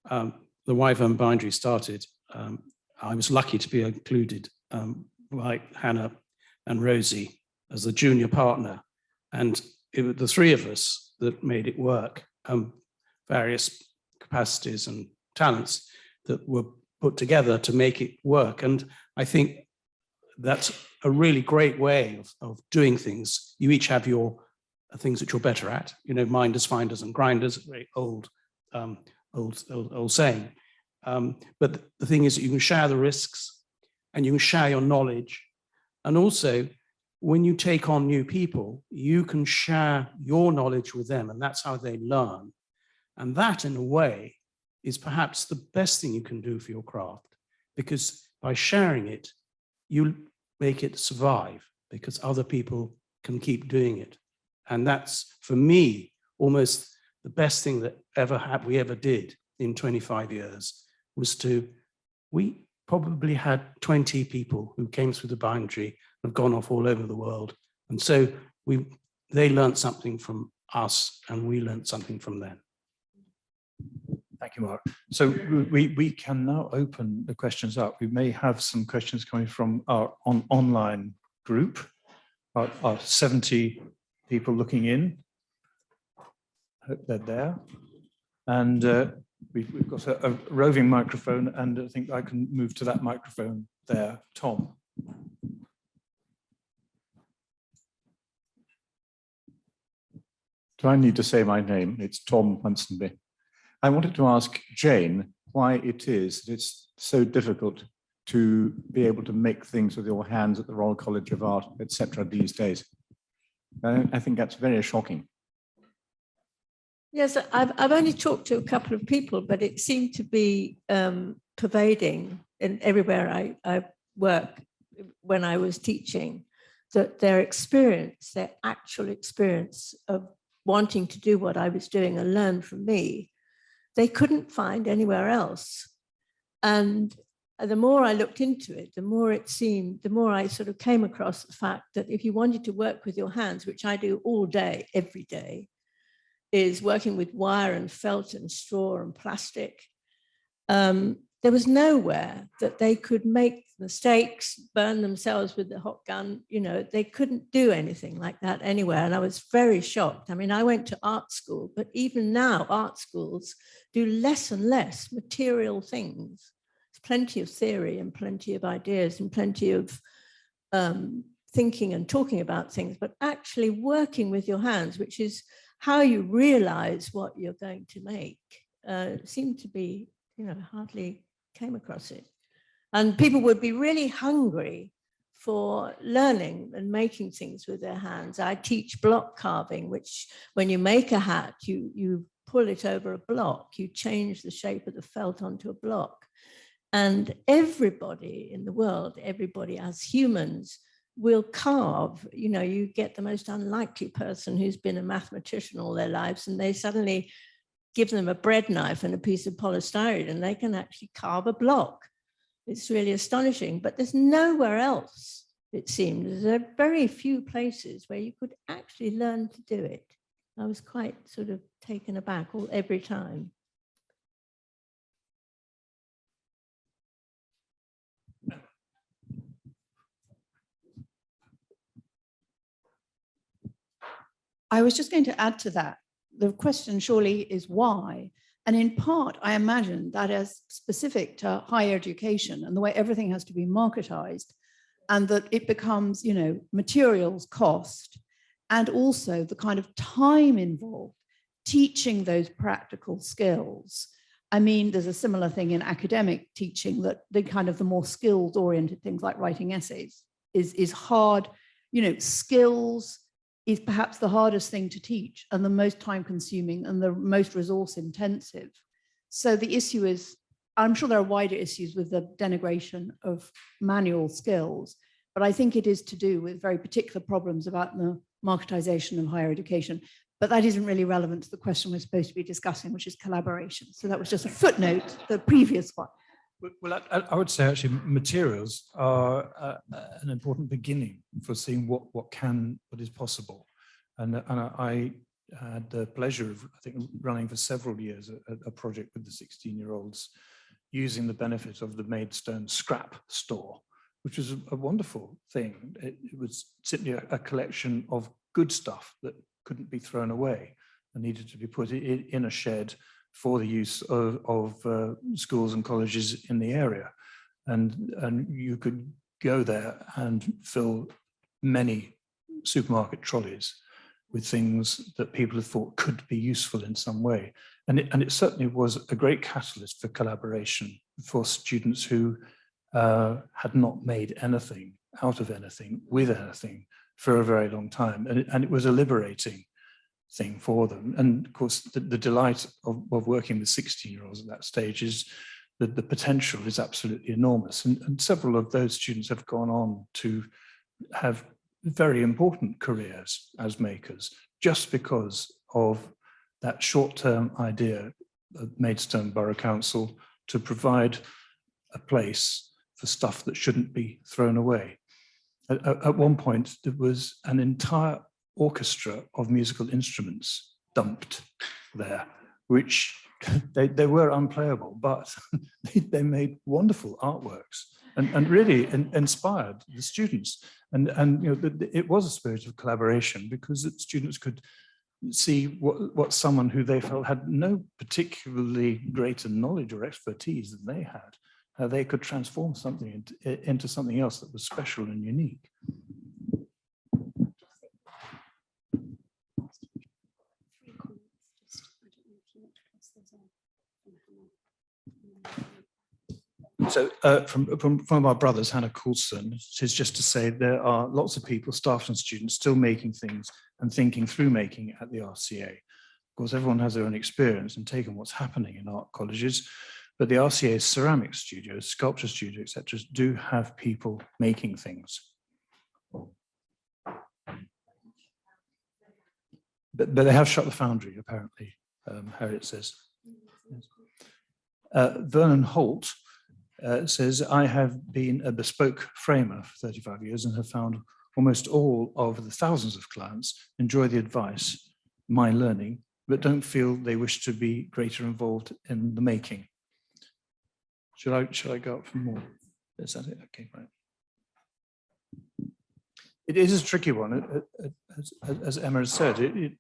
The Wyvern Bindery started. I was lucky to be included, like Hannah and Rosie, as a junior partner. And it was the 3 of us that made it work, various capacities and talents that were put together to make it work. And I think that's a really great way of doing things. You each have your things that you're better at, minders, finders, and grinders, very old saying. But the thing is that you can share the risks and you can share your knowledge. And also, when you take on new people, you can share your knowledge with them, and that's how they learn. And that, in a way, is perhaps the best thing you can do for your craft, because by sharing it, you make it survive, because other people can keep doing it. And that's, for me, almost the best thing that we ever did in 25 years was we probably had 20 people who came through the Bindery and have gone off all over the world. And so they learned something from us and we learned something from them. Thank you, Mark. So we can now open the questions up. We may have some questions coming from our online group, our 70 people looking in. I hope they're there. And we've got a roving microphone, and I think I can move to that microphone there. Tom. Do I need to say my name? It's Tom Ponsonby. I wanted to ask Jane why it is that it's so difficult to be able to make things with your hands at the Royal College of Art, etc. these days. I think that's very shocking. Yes, I've only talked to a couple of people, but it seemed to be pervading in everywhere I work when I was teaching, that their experience, their actual experience of wanting to do what I was doing and learn from me, they couldn't find anywhere else. And the more I looked into it, the more I sort of came across the fact that if you wanted to work with your hands, which I do all day, every day, is working with wire and felt and straw and plastic. There was nowhere that they could make mistakes, burn themselves with the hot gun. You know, they couldn't do anything like that anywhere. And I was very shocked. I mean, I went to art school, but even now art schools do less and less material things. There's plenty of theory and plenty of ideas and plenty of thinking and talking about things, but actually working with your hands, which is how you realize what you're going to make, seemed to be, you know, hardly came across it. And people would be really hungry for learning and making things with their hands. I teach block carving, which when you make a hat, you pull it over a block, you change the shape of the felt onto a block. And everybody in the world, everybody as humans, will carve. You know, you get the most unlikely person who's been a mathematician all their lives, and they suddenly give them a bread knife and a piece of polystyrene, and they can actually carve a block. It's really astonishing, but there's nowhere else, it seems. There are very few places where you could actually learn to do it. I was quite sort of taken aback every time. I was just going to add to that. The question surely is why? And in part, I imagine that as specific to higher education and the way everything has to be marketized, and that it becomes, you know, materials cost, and also the kind of time involved teaching those practical skills. I mean, there's a similar thing in academic teaching, that the kind of the more skills oriented things like writing essays is hard. You know, skills is perhaps the hardest thing to teach and the most time consuming and the most resource intensive. So the issue is, I'm sure there are wider issues with the denigration of manual skills, but I think it is to do with very particular problems about the marketization of higher education. But that isn't really relevant to the question we're supposed to be discussing, which is collaboration. So that was just a footnote, the previous one. Well, I would say actually materials are an important beginning for seeing what is possible. And I had the pleasure of, I think, running for several years a project with the 16-year-olds using the benefit of the Maidstone scrap store, which was a wonderful thing. It was simply a collection of good stuff that couldn't be thrown away and needed to be put in a shed for the use of schools and colleges in the area. And you could go there and fill many supermarket trolleys with things that people had thought could be useful in some way. And it certainly was a great catalyst for collaboration for students who had not made anything out of anything with anything for a very long time. And it was a liberating thing for them. And of course, the delight of working with 16-year-olds at that stage is that the potential is absolutely enormous. And several of those students have gone on to have very important careers as makers, just because of that short-term idea of Maidstone Borough Council to provide a place for stuff that shouldn't be thrown away. At one point, there was an entire orchestra of musical instruments dumped there, which they were unplayable, but they made wonderful artworks and really inspired the students. And you know, it was a spirit of collaboration, because the students could see what someone who they felt had no particularly greater knowledge or expertise than they had, how they could transform something into something else that was special and unique. So from our brothers, Hannah Coulson, is just to say there are lots of people, staff and students, still making things and thinking through making at the RCA. Of course, everyone has their own experience and taken what's happening in art colleges, but the RCA's ceramic studios, sculpture studios, etc., do have people making things. But they have shut the foundry, apparently, Harriet says. Yes. Vernon Holt says, I have been a bespoke framer for 35 years and have found almost all of the thousands of clients enjoy the advice, my learning, but don't feel they wish to be greater involved in the making. Should I go up for more? Is that it? Okay, right. It is a tricky one, as Emma has said.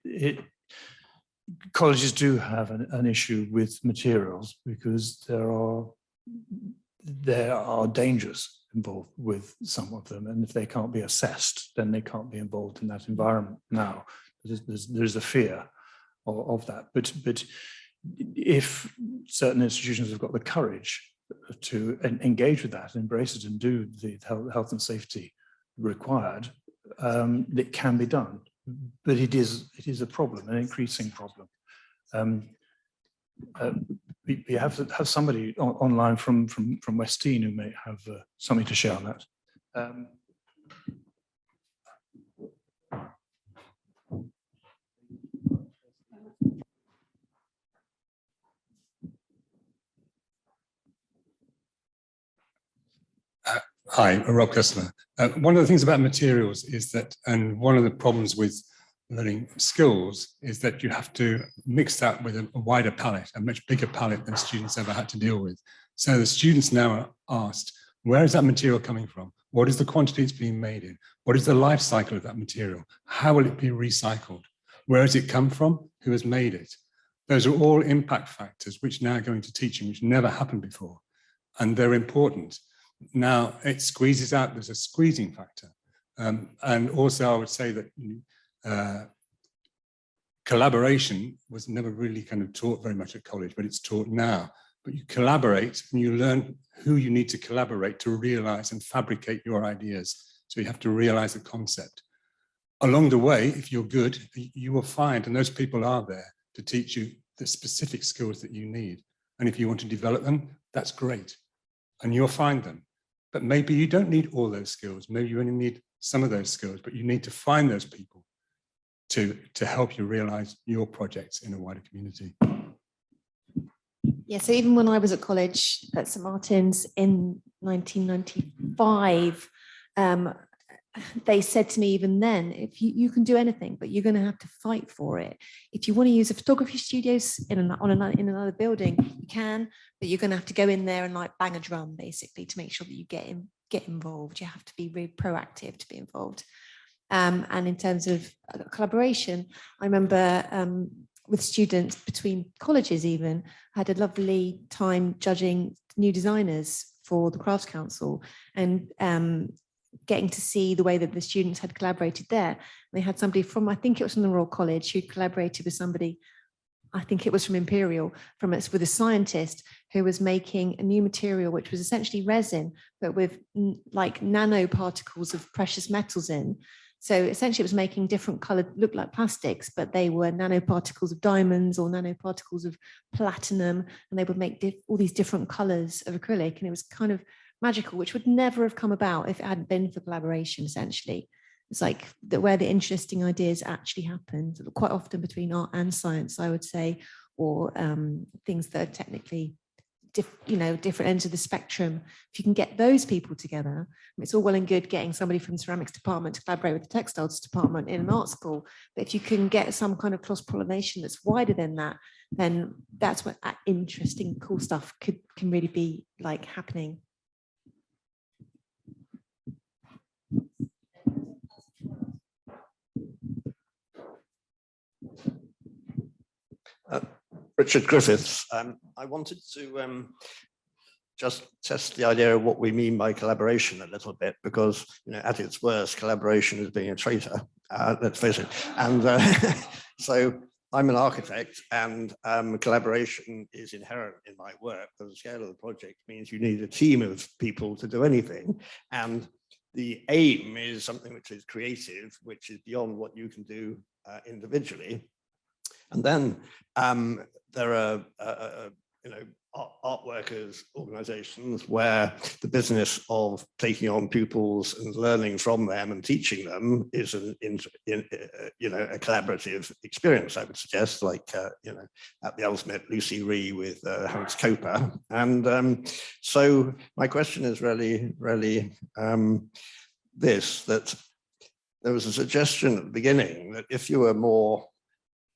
Colleges do have an issue with materials because there are dangers involved with some of them, and if they can't be assessed, then they can't be involved in that environment. Now, there's a fear of that, but if certain institutions have got the courage to engage with that, embrace it, and do the health and safety required, it can be done. But it is a problem, an increasing problem. We have to have somebody online from Westine who may have something to share on that. Hi, Rob Kessler. One of the things about materials is that, and one of the problems with learning skills is that you have to mix that with a wider palette, a much bigger palette than students ever had to deal with. So the students now are asked, where is that material coming from? What is the quantity it's being made in? What is the life cycle of that material? How will it be recycled? Where has it come from? Who has made it? Those are all impact factors which now go into teaching, which never happened before. And they're important. Now it squeezes out, there's a squeezing factor. And also I would say that collaboration was never really kind of taught very much at college, but it's taught now. But you collaborate and you learn who you need to collaborate to realize and fabricate your ideas. So you have to realize the concept. Along the way, if you're good, you will find, and those people are there to teach you the specific skills that you need. And if you want to develop them, that's great. And you'll find them. But maybe you don't need all those skills. Maybe you only need some of those skills, but you need to find those people to help you realize your projects in a wider community. Yeah, so even when I was at college at St Martin's in 1995, they said to me even then, if you can do anything, but you're going to have to fight for it. If you want to use a photography studios in another building, you can, but you're going to have to go in there and like bang a drum basically to make sure that you get involved. You have to be really proactive to be involved. And in terms of collaboration, I remember with students between colleges even, I had a lovely time judging new designers for the Crafts Council and getting to see the way that the students had collaborated there. They had somebody from, I think it was from the Royal College, who collaborated with somebody, I think it was from Imperial, with a scientist who was making a new material, which was essentially resin, but with like nanoparticles of precious metals in. So essentially it was making different colored, looked like plastics, but they were nanoparticles of diamonds or nanoparticles of platinum, and they would make all these different colors of acrylic. And it was kind of magical, which would never have come about if it hadn't been for collaboration, essentially. It's like where the interesting ideas actually happen, quite often between art and science, I would say, or things that are technically different ends of the spectrum. If you can get those people together, it's all well and good getting somebody from the ceramics department to collaborate with the textiles department in an art school, but if you can get some kind of cross-pollination that's wider than that, then that's what interesting, cool stuff can really be like happening. Richard Griffiths. I wanted to just test the idea of what we mean by collaboration a little bit, because at its worst, collaboration is being a traitor. Let's face it. And so I'm an architect, and collaboration is inherent in my work. The scale of the project means you need a team of people to do anything, and the aim is something which is creative, which is beyond what you can do individually. And then there are art workers organizations where the business of taking on pupils and learning from them and teaching them is a collaborative experience, I would suggest, like at the ultimate Luci with Hans Coper. And so my question is really this, that there was a suggestion at the beginning that if you were more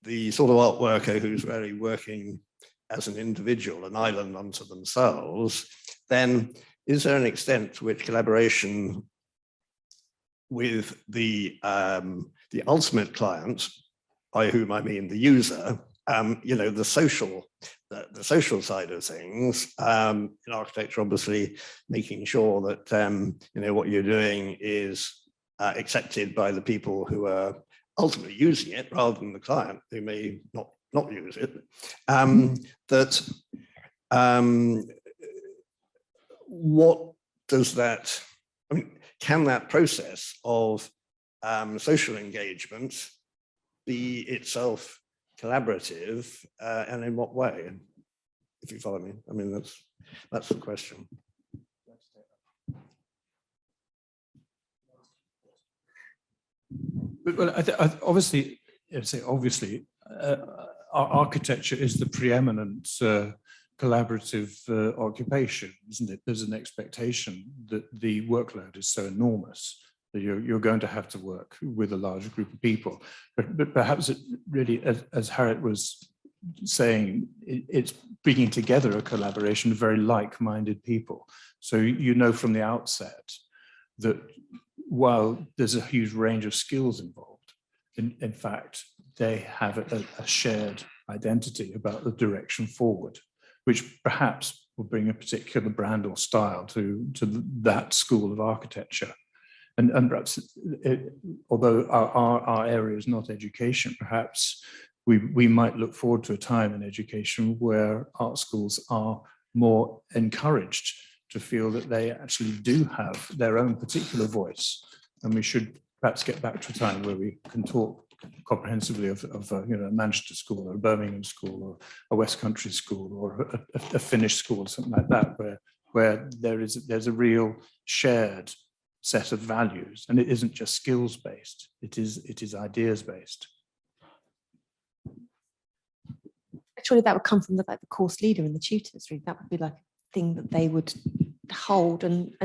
the sort of art worker who's really working as an individual, an island unto themselves, then is there an extent to which collaboration with the ultimate client, by whom I mean the user, the social side of things, in architecture, obviously making sure that what you're doing is accepted by the people who are ultimately using it, rather than the client who may not use it, what does that, I mean, can that process of social engagement be itself collaborative, and in what way? If you follow me, I mean, that's the question. Well, obviously, architecture is the preeminent collaborative occupation, isn't it? There's an expectation that the workload is so enormous that you're going to have to work with a large group of people. But perhaps it really, as Harriet was saying, it's bringing together a collaboration of very like-minded people. So from the outset that while there's a huge range of skills involved, in fact, they have a shared identity about the direction forward, which perhaps will bring a particular brand or style to that school of architecture. And perhaps, although our area is not education, perhaps we might look forward to a time in education where art schools are more encouraged to feel that they actually do have their own particular voice. And we should perhaps get back to a time where we can talk comprehensively of a Manchester school or a Birmingham school or a West Country school or a Finnish school or something like that, where there's a real shared set of values, and it isn't just skills based, it is ideas based. Actually, that would come from the course leader and the tutors. Really, that would be like a thing that they would hold, and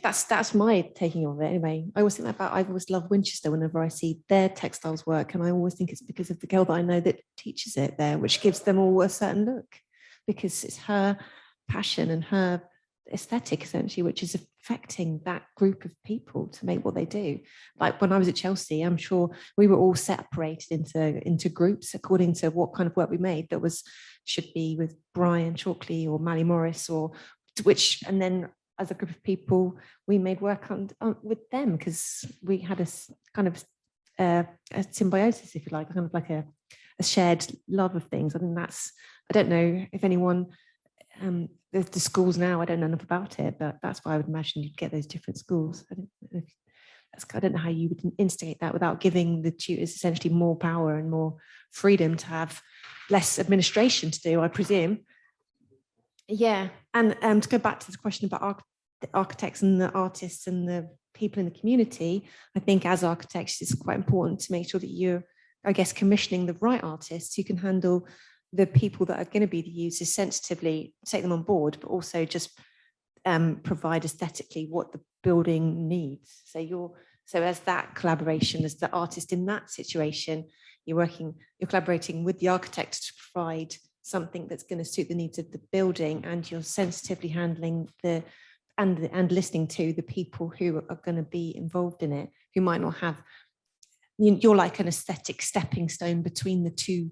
that's my taking of it anyway. I always think about, I've always loved Winchester whenever I see their textiles work, and I always think it's because of the girl that I know that teaches it there, which gives them all a certain look, because it's her passion and her aesthetic essentially which is affecting that group of people to make what they do. Like when I was at Chelsea, I'm sure we were all separated into groups according to what kind of work we made that should be with Brian Chalkley or Mally Morris, or which, and then as a group of people we made work on with them, because we had a kind of a symbiosis, if you like, kind of like a shared love of things. I think I don't know if anyone the schools now, I don't know enough about it, but that's why I would imagine you'd get those different schools. I don't know how you would instigate that without giving the tutors essentially more power and more freedom to have less administration to do, I presume. Yeah, and to go back to the question about the architects and the artists and the people in the community, I think as architects it's quite important to make sure that you're, I guess, commissioning the right artists who can handle the people that are going to be the users sensitively, take them on board, but also just provide aesthetically what the building needs. So as that collaboration, as the artist in that situation, you're collaborating with the architect to provide something that's going to suit the needs of the building, and you're sensitively handling and listening to the people who are going to be involved in it, who might not have, you're like an aesthetic stepping stone between the two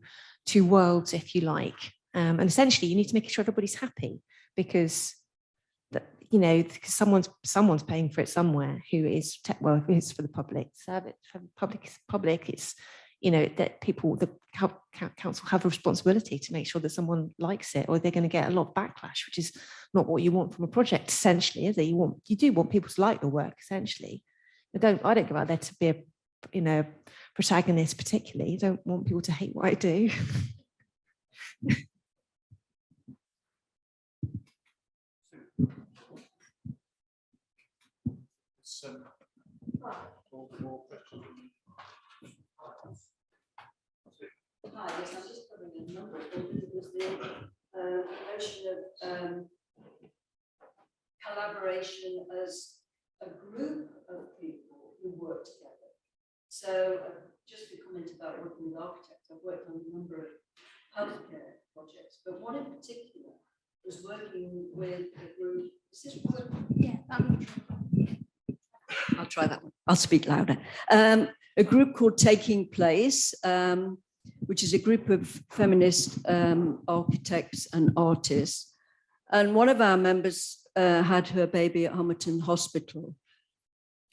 worlds, if you like, and essentially you need to make sure everybody's happy, because someone's paying for it somewhere, who is well, if it's for the public service, for public, it's that people, the council have a responsibility to make sure that someone likes it, or they're going to get a lot of backlash, which is not what you want from a project, essentially, is it? You do want people to like your work, essentially. I don't go out there to be a protagonist particularly. You don't want people to hate what I do. Hi, yes, I'm just covering a number of things. It was the notion of collaboration as a group of people who work together. So just to comment about working with architects, I've worked on a number of healthcare projects, but one in particular was working with a group. Is this work? Yeah, I'll try that one. I'll speak louder. A group called Taking Place, which is a group of feminist architects and artists. And one of our members had her baby at Homerton Hospital,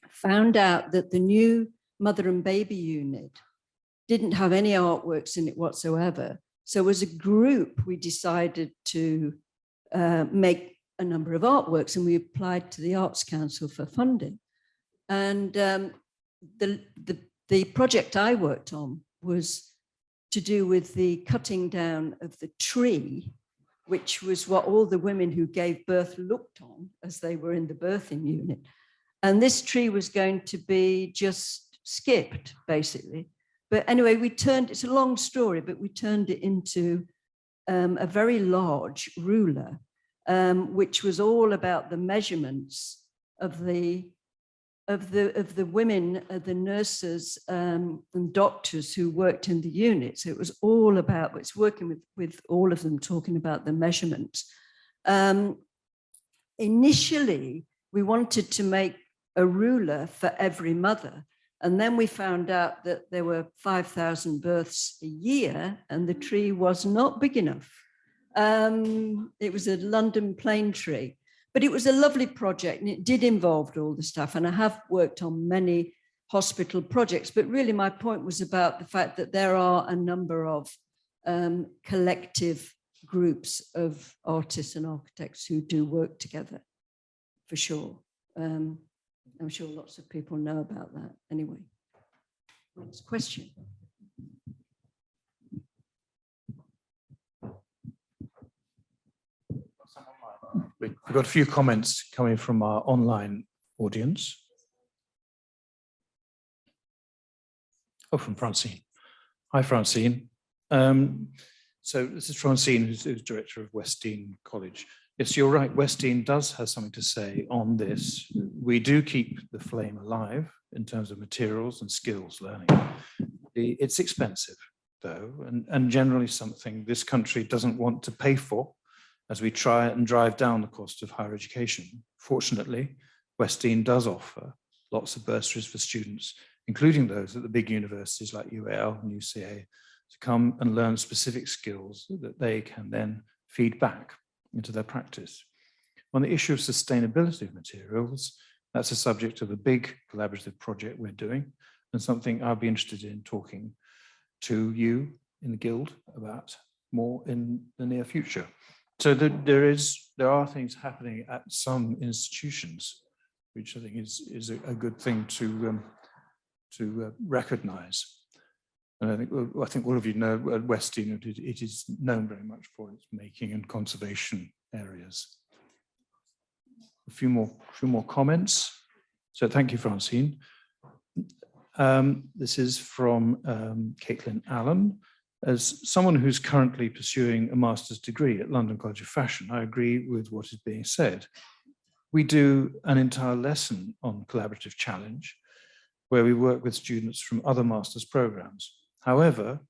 found out that the new mother and baby unit didn't have any artworks in it whatsoever. So as a group, we decided to make a number of artworks, and we applied to the Arts Council for funding. And the project I worked on was to do with the cutting down of the tree, which was what all the women who gave birth looked on as they were in the birthing unit. And this tree was going to be just skipped, basically. But anyway, it's a long story, but we turned it into a very large ruler, which was all about the measurements of the women, the nurses and doctors who worked in the unit. So it was all about, it's working with all of them, talking about the measurements. Initially, we wanted to make a ruler for every mother. And then we found out that there were 5,000 births a year and the tree was not big enough. It was a London plane tree. But it was a lovely project and it did involve all the stuff. And I have worked on many hospital projects, but really my point was about the fact that there are a number of collective groups of artists and architects who do work together, for sure. I'm sure lots of people know about that anyway. Next question. We've got a few comments coming from our online audience. Oh, from Francine. Hi, Francine. So this is Francine, who's director of Westdean College. Yes, you're right. Westdean does have something to say on this. We do keep the flame alive in terms of materials and skills learning. It's expensive, though, and generally something this country doesn't want to pay for, as we try and drive down the cost of higher education. Fortunately, Westdean does offer lots of bursaries for students, including those at the big universities like UAL and UCA, to come and learn specific skills that they can then feed back into their practice. On the issue of sustainability of materials, that's a subject of a big collaborative project we're doing, and something I'll be interested in talking to you in the Guild about more in the near future. So there are things happening at some institutions, which I think is a good thing to recognise. And I think all of you know at Westdean it is known very much for its making and conservation areas. A few more comments. So thank you, Francine. This is from Caitlin Allen. As someone who's currently pursuing a master's degree at London College of Fashion, I agree with what is being said. We do an entire lesson on collaborative challenge, where we work with students from other master's programs. However,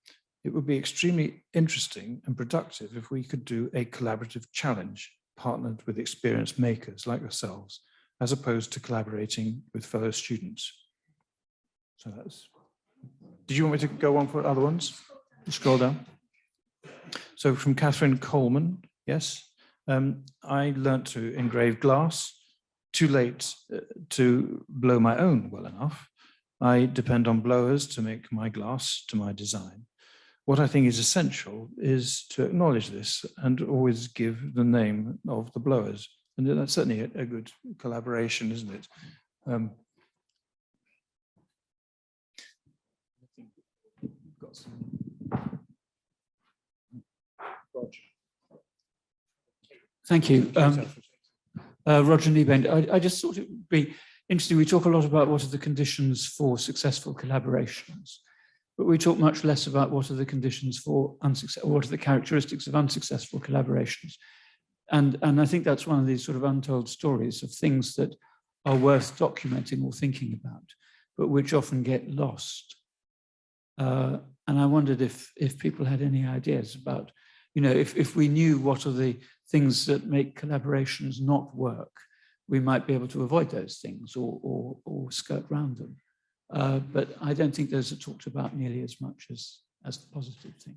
it would be extremely interesting and productive if we could do a collaborative challenge partnered with experienced makers like yourselves, as opposed to collaborating with fellow students. So that's, did you want me to go on for other ones? Scroll down. So from Catherine Coleman, yes. I learnt to engrave glass, too late to blow my own well enough. I depend on blowers to make my glass to my design. What I think is essential is to acknowledge this and always give the name of the blowers. And that's certainly a good collaboration, isn't it? Got some. Thank you. Roger Niebend. I just thought it would be interesting. We talk a lot about what are the conditions for successful collaborations, but we talk much less about what are the conditions for unsuccessful, what are the characteristics of unsuccessful collaborations. And I think that's one of these sort of untold stories of things that are worth documenting or thinking about, but which often get lost. And I wondered if people had any ideas about, you know, if we knew what are the things that make collaborations not work, we might be able to avoid those things or skirt around them. But I don't think those are talked about nearly as much as the positive things.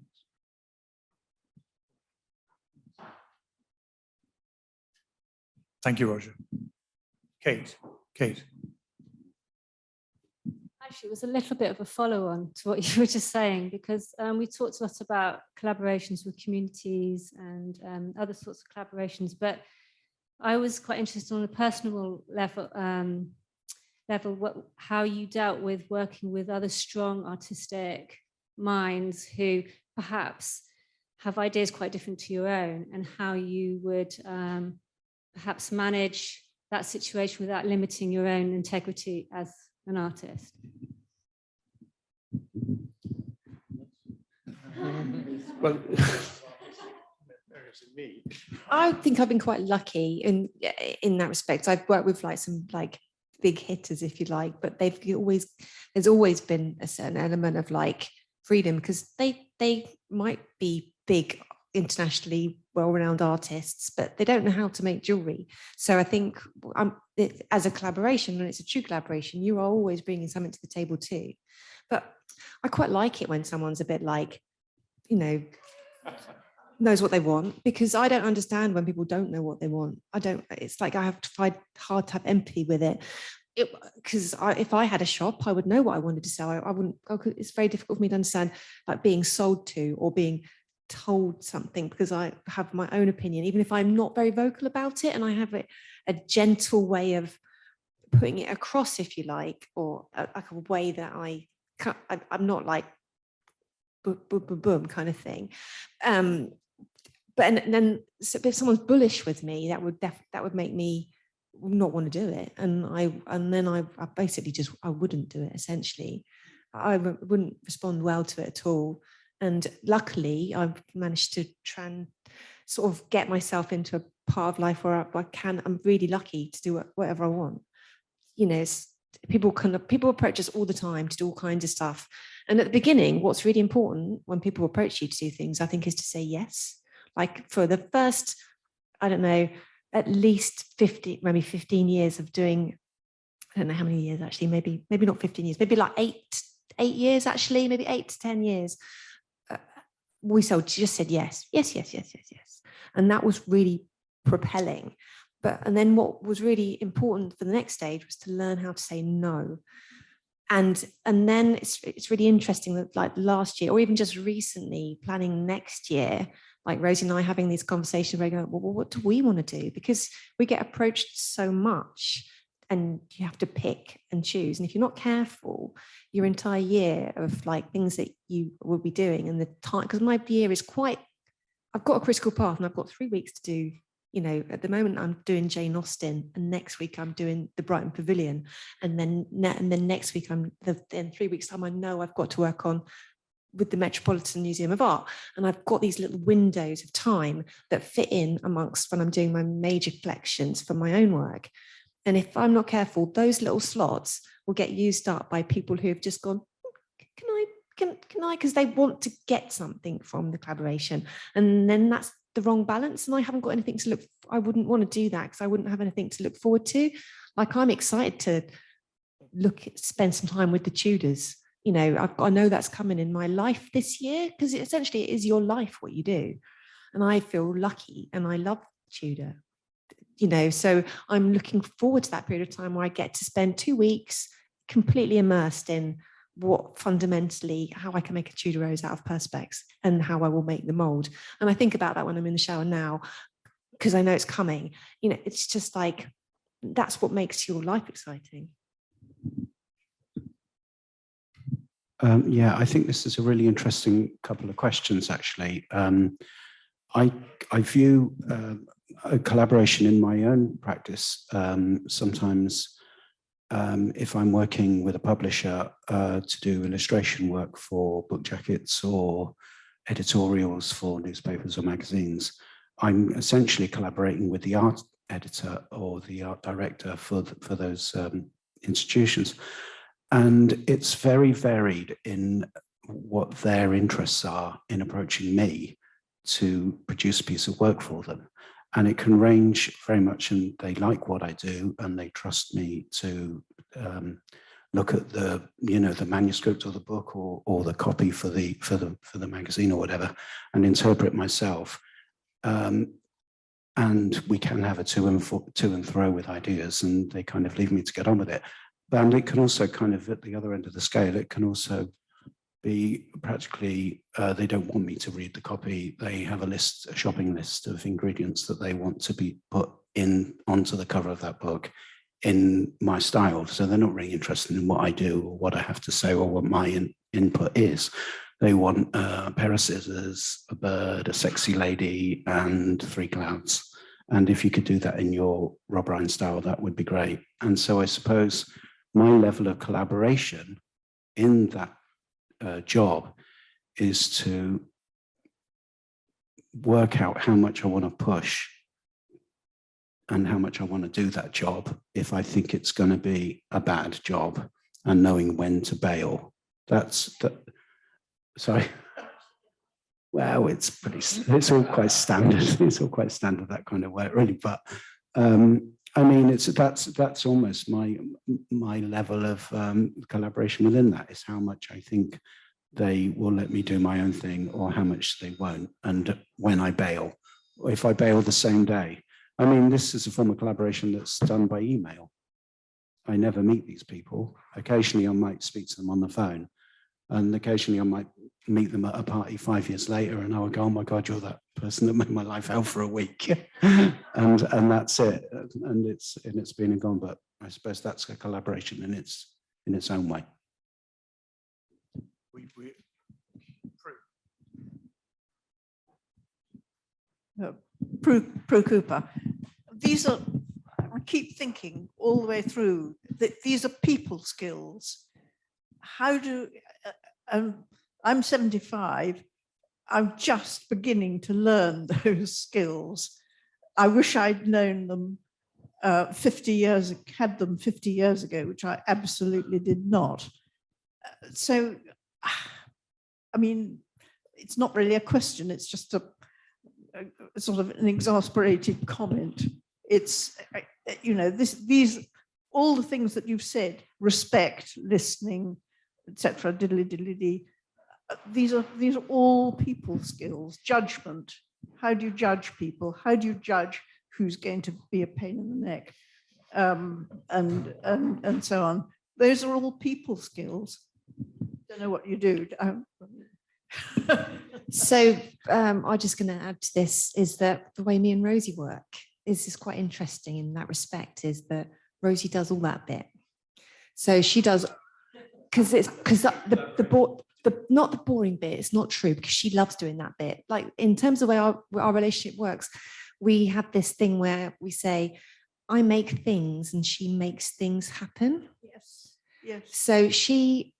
Thank you, Roger. Kate. Actually, it was a little bit of a follow-on to what you were just saying, because we talked a lot about collaborations with communities and other sorts of collaborations, but I was quite interested on a personal level, how you dealt with working with other strong artistic minds who perhaps have ideas quite different to your own, and how you would perhaps manage that situation without limiting your own integrity as an artist. Well, I think I've been quite lucky in that respect. I've worked with like some like big hitters, if you like, but there's always been a certain element of like freedom, because they might be big internationally well-renowned artists, but they don't know how to make jewelry. So I think as a collaboration, when it's a true collaboration, you are always bringing something to the table too. But I quite like it when someone's a bit like, you know, knows what they want, because I don't understand when people don't know what they want. It's like I have to find hard to have empathy with it. Because if I had a shop, I would know what I wanted to sell. I wouldn't. It's very difficult for me to understand like being sold to or being told something, because I have my own opinion, even if I'm not very vocal about it, and I have a gentle way of putting it across, if you like, or a way that I'm not like boom, boom, boom, boom kind of thing. But then so if someone's bullish with me, that would make me not want to do it, and then I basically just I wouldn't do it. Essentially, I wouldn't respond well to it at all. And luckily, I've managed to try and sort of get myself into a part of life where I'm really lucky to do whatever I want. You know, people approach us all the time to do all kinds of stuff. And at the beginning, what's really important when people approach you to do things, I think, is to say yes. Like for the first, I don't know, at least 50, maybe 15 years of doing, I don't know how many years actually, maybe not 15 years, maybe like eight years actually, maybe 8 to 10 years. We just said yes. And that was really propelling. And then what was really important for the next stage was to learn how to say no. And then it's really interesting that like last year, or even just recently, planning next year, like Rosie and I having these conversations where we go, well, what do we want to do? Because we get approached so much, and you have to pick and choose. And if you're not careful, your entire year of like things that you will be doing, and the time, because my year is I've got a critical path, and I've got 3 weeks to do, you know, at the moment I'm doing Jane Austen, and next week I'm doing the Brighton Pavilion. And then next week in 3 weeks time, I know I've got to work on with the Metropolitan Museum of Art. And I've got these little windows of time that fit in amongst when I'm doing my major collections for my own work. And if I'm not careful, those little slots will get used up by people who have just gone, can I, because they want to get something from the collaboration. And then that's the wrong balance. And I haven't got anything to I wouldn't want to do that, because I wouldn't have anything to look forward to. Like I'm excited to spend some time with the Tudors. You know, I know that's coming in my life this year, because essentially it is your life, what you do. And I feel lucky, and I love Tudor. You know, so I'm looking forward to that period of time where I get to spend 2 weeks completely immersed in how I can make a Tudor rose out of perspex, and how I will make the mold. And I think about that when I'm in the shower now, because I know it's coming. You know, it's just like, that's what makes your life exciting. Yeah, I think this is a really interesting couple of questions, actually. I view a collaboration in my own practice sometimes if I'm working with a publisher to do illustration work for book jackets or editorials for newspapers or magazines, I'm essentially collaborating with the art editor or the art director for those institutions. And it's very varied in what their interests are in approaching me to produce a piece of work for them. And it can range very much, and they like what I do, and they trust me to look at the, the manuscript of the book or the copy for the magazine or whatever, and interpret myself. And we can have a to and fro with ideas, and they kind of leave me to get on with it. And it can also kind of, at the other end of the scale, it can also be practically, they don't want me to read the copy. They have a shopping list of ingredients that they want to be put in onto the cover of that book in my style. So they're not really interested in what I do or what I have to say or what my input is. They want a pair of scissors, a bird, a sexy lady, and 3 clouds. And if you could do that in your Rob Ryan style, that would be great. And so I suppose my level of collaboration in that job is to work out how much I want to push and how much I want to do that job if I think it's going to be a bad job, and knowing when to bail. Sorry. Well, it's all quite standard. It's all quite standard, that kind of work, really. But I mean, that's almost my level of collaboration within that, is how much I think they will let me do my own thing or how much they won't, and when I bail, or if I bail the same day. I mean, this is a form of collaboration that's done by email. I never meet these people. Occasionally I might speak to them on the phone, and occasionally I might meet them at a party 5 years later, and I would go, "Oh my God, you're that person that made my life hell for a week," and that's it. And it's been and gone. But I suppose that's a collaboration in its own way. Prue Cooper. These are, I keep thinking all the way through that these are people skills. How do, I'm 75, I'm just beginning to learn those skills. I wish I'd known them 50 years ago, which I absolutely did not. So, I mean, it's not really a question, it's just a sort of an exasperated comment. It's, all the things that you've said, respect, listening, etc., diddly-diddly-dee, these are all people skills. Judgment, how do you judge people? How do you judge who's going to be a pain in the neck? And so on. Those are all people skills. Don't know what you do. So I'm just going to add to this, is that the way me and Rosie work is quite interesting in that respect, is that Rosie does all that bit. So she does, because not the boring bit, it's not true, because she loves doing that bit. Like, in terms of the way our relationship works, we have this thing where we say, I make things and she makes things happen. Yes. So she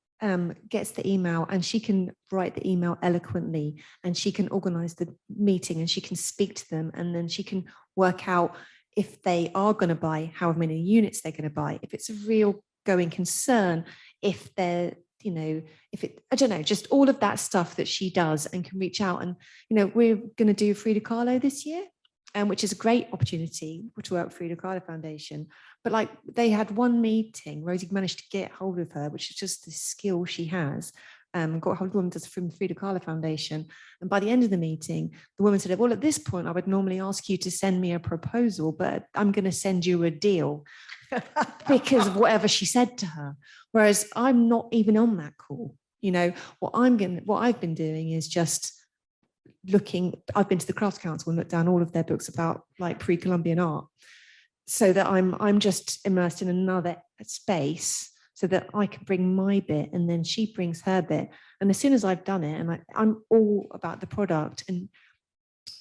gets the email, and she can write the email eloquently, and she can organize the meeting, and she can speak to them, and then she can work out if they are going to buy, however many units they're going to buy, if it's a real going concern, if they're, I don't know, just all of that stuff that she does, and can reach out. And, we're going to do Frida Kahlo this year, which is a great opportunity to work with Frida Kahlo Foundation. But like, they had one meeting, Rosie managed to get hold of her, which is just the skill she has, got hold of women from Frida Kahlo Foundation. And by the end of the meeting, the woman said, well, at this point, I would normally ask you to send me a proposal, but I'm going to send you a deal because of whatever she said to her. Whereas I'm not even on that call. What I've been doing is just I've been to the Crafts Council and looked down all of their books about like pre-Columbian art, so that I'm just immersed in another space, so that I can bring my bit, and then she brings her bit. And as soon as I've done it, and I'm all about the product, and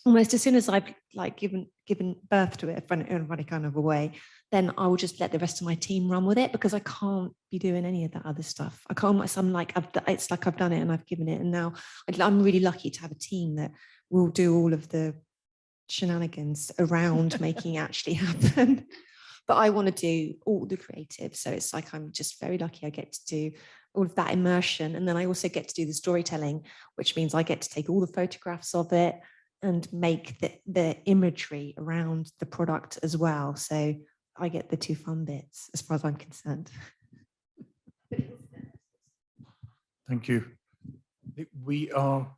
almost as soon as I've like given birth to it in a funny kind of a way, then I will just let the rest of my team run with it, because I can't be doing any of that other stuff. I can't. So I'm like, it's like I've done it and I've given it, and now I'm really lucky to have a team that will do all of the shenanigans around making it actually happen. But I want to do all the creative, so it's like I'm just very lucky I get to do all of that immersion, and then I also get to do the storytelling, which means I get to take all the photographs of it and make the imagery around the product as well. So I get the two fun bits as far as I'm concerned. Thank you. We are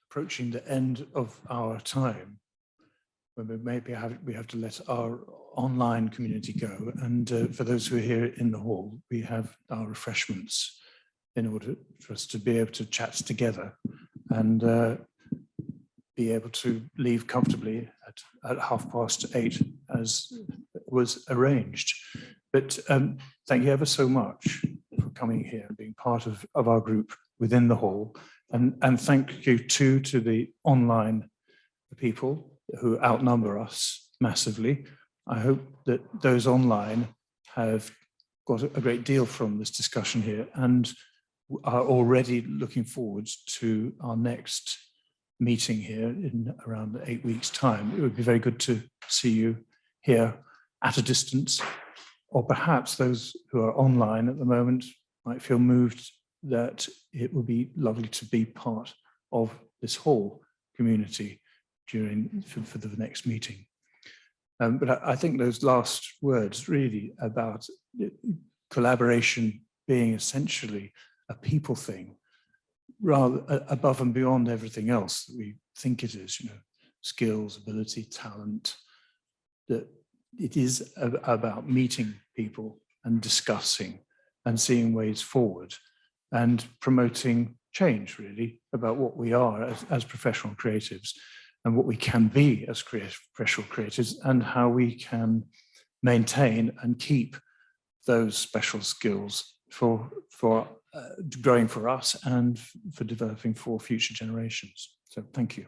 approaching the end of our time, when we have to let our online community go. And for those who are here in the hall, we have our refreshments in order for us to be able to chat together and be able to leave comfortably at 8:30 as was arranged. But thank you ever so much for coming here and being part of our group within the hall. And thank you too to the online people who outnumber us massively. I hope that those online have got a great deal from this discussion here and are already looking forward to our next meeting here in around 8 weeks' time. It would be very good to see you here at a distance, or perhaps those who are online at the moment might feel moved that it would be lovely to be part of this whole community for the next meeting. But I think those last words really about collaboration being essentially a people thing, rather above and beyond everything else that we think it is, skills, ability, talent, that it is about meeting people and discussing and seeing ways forward and promoting change, really, about what we are as professional creatives and what we can be as professional creatives and how we can maintain and keep those special skills for growing for us and for developing for future generations. So thank you.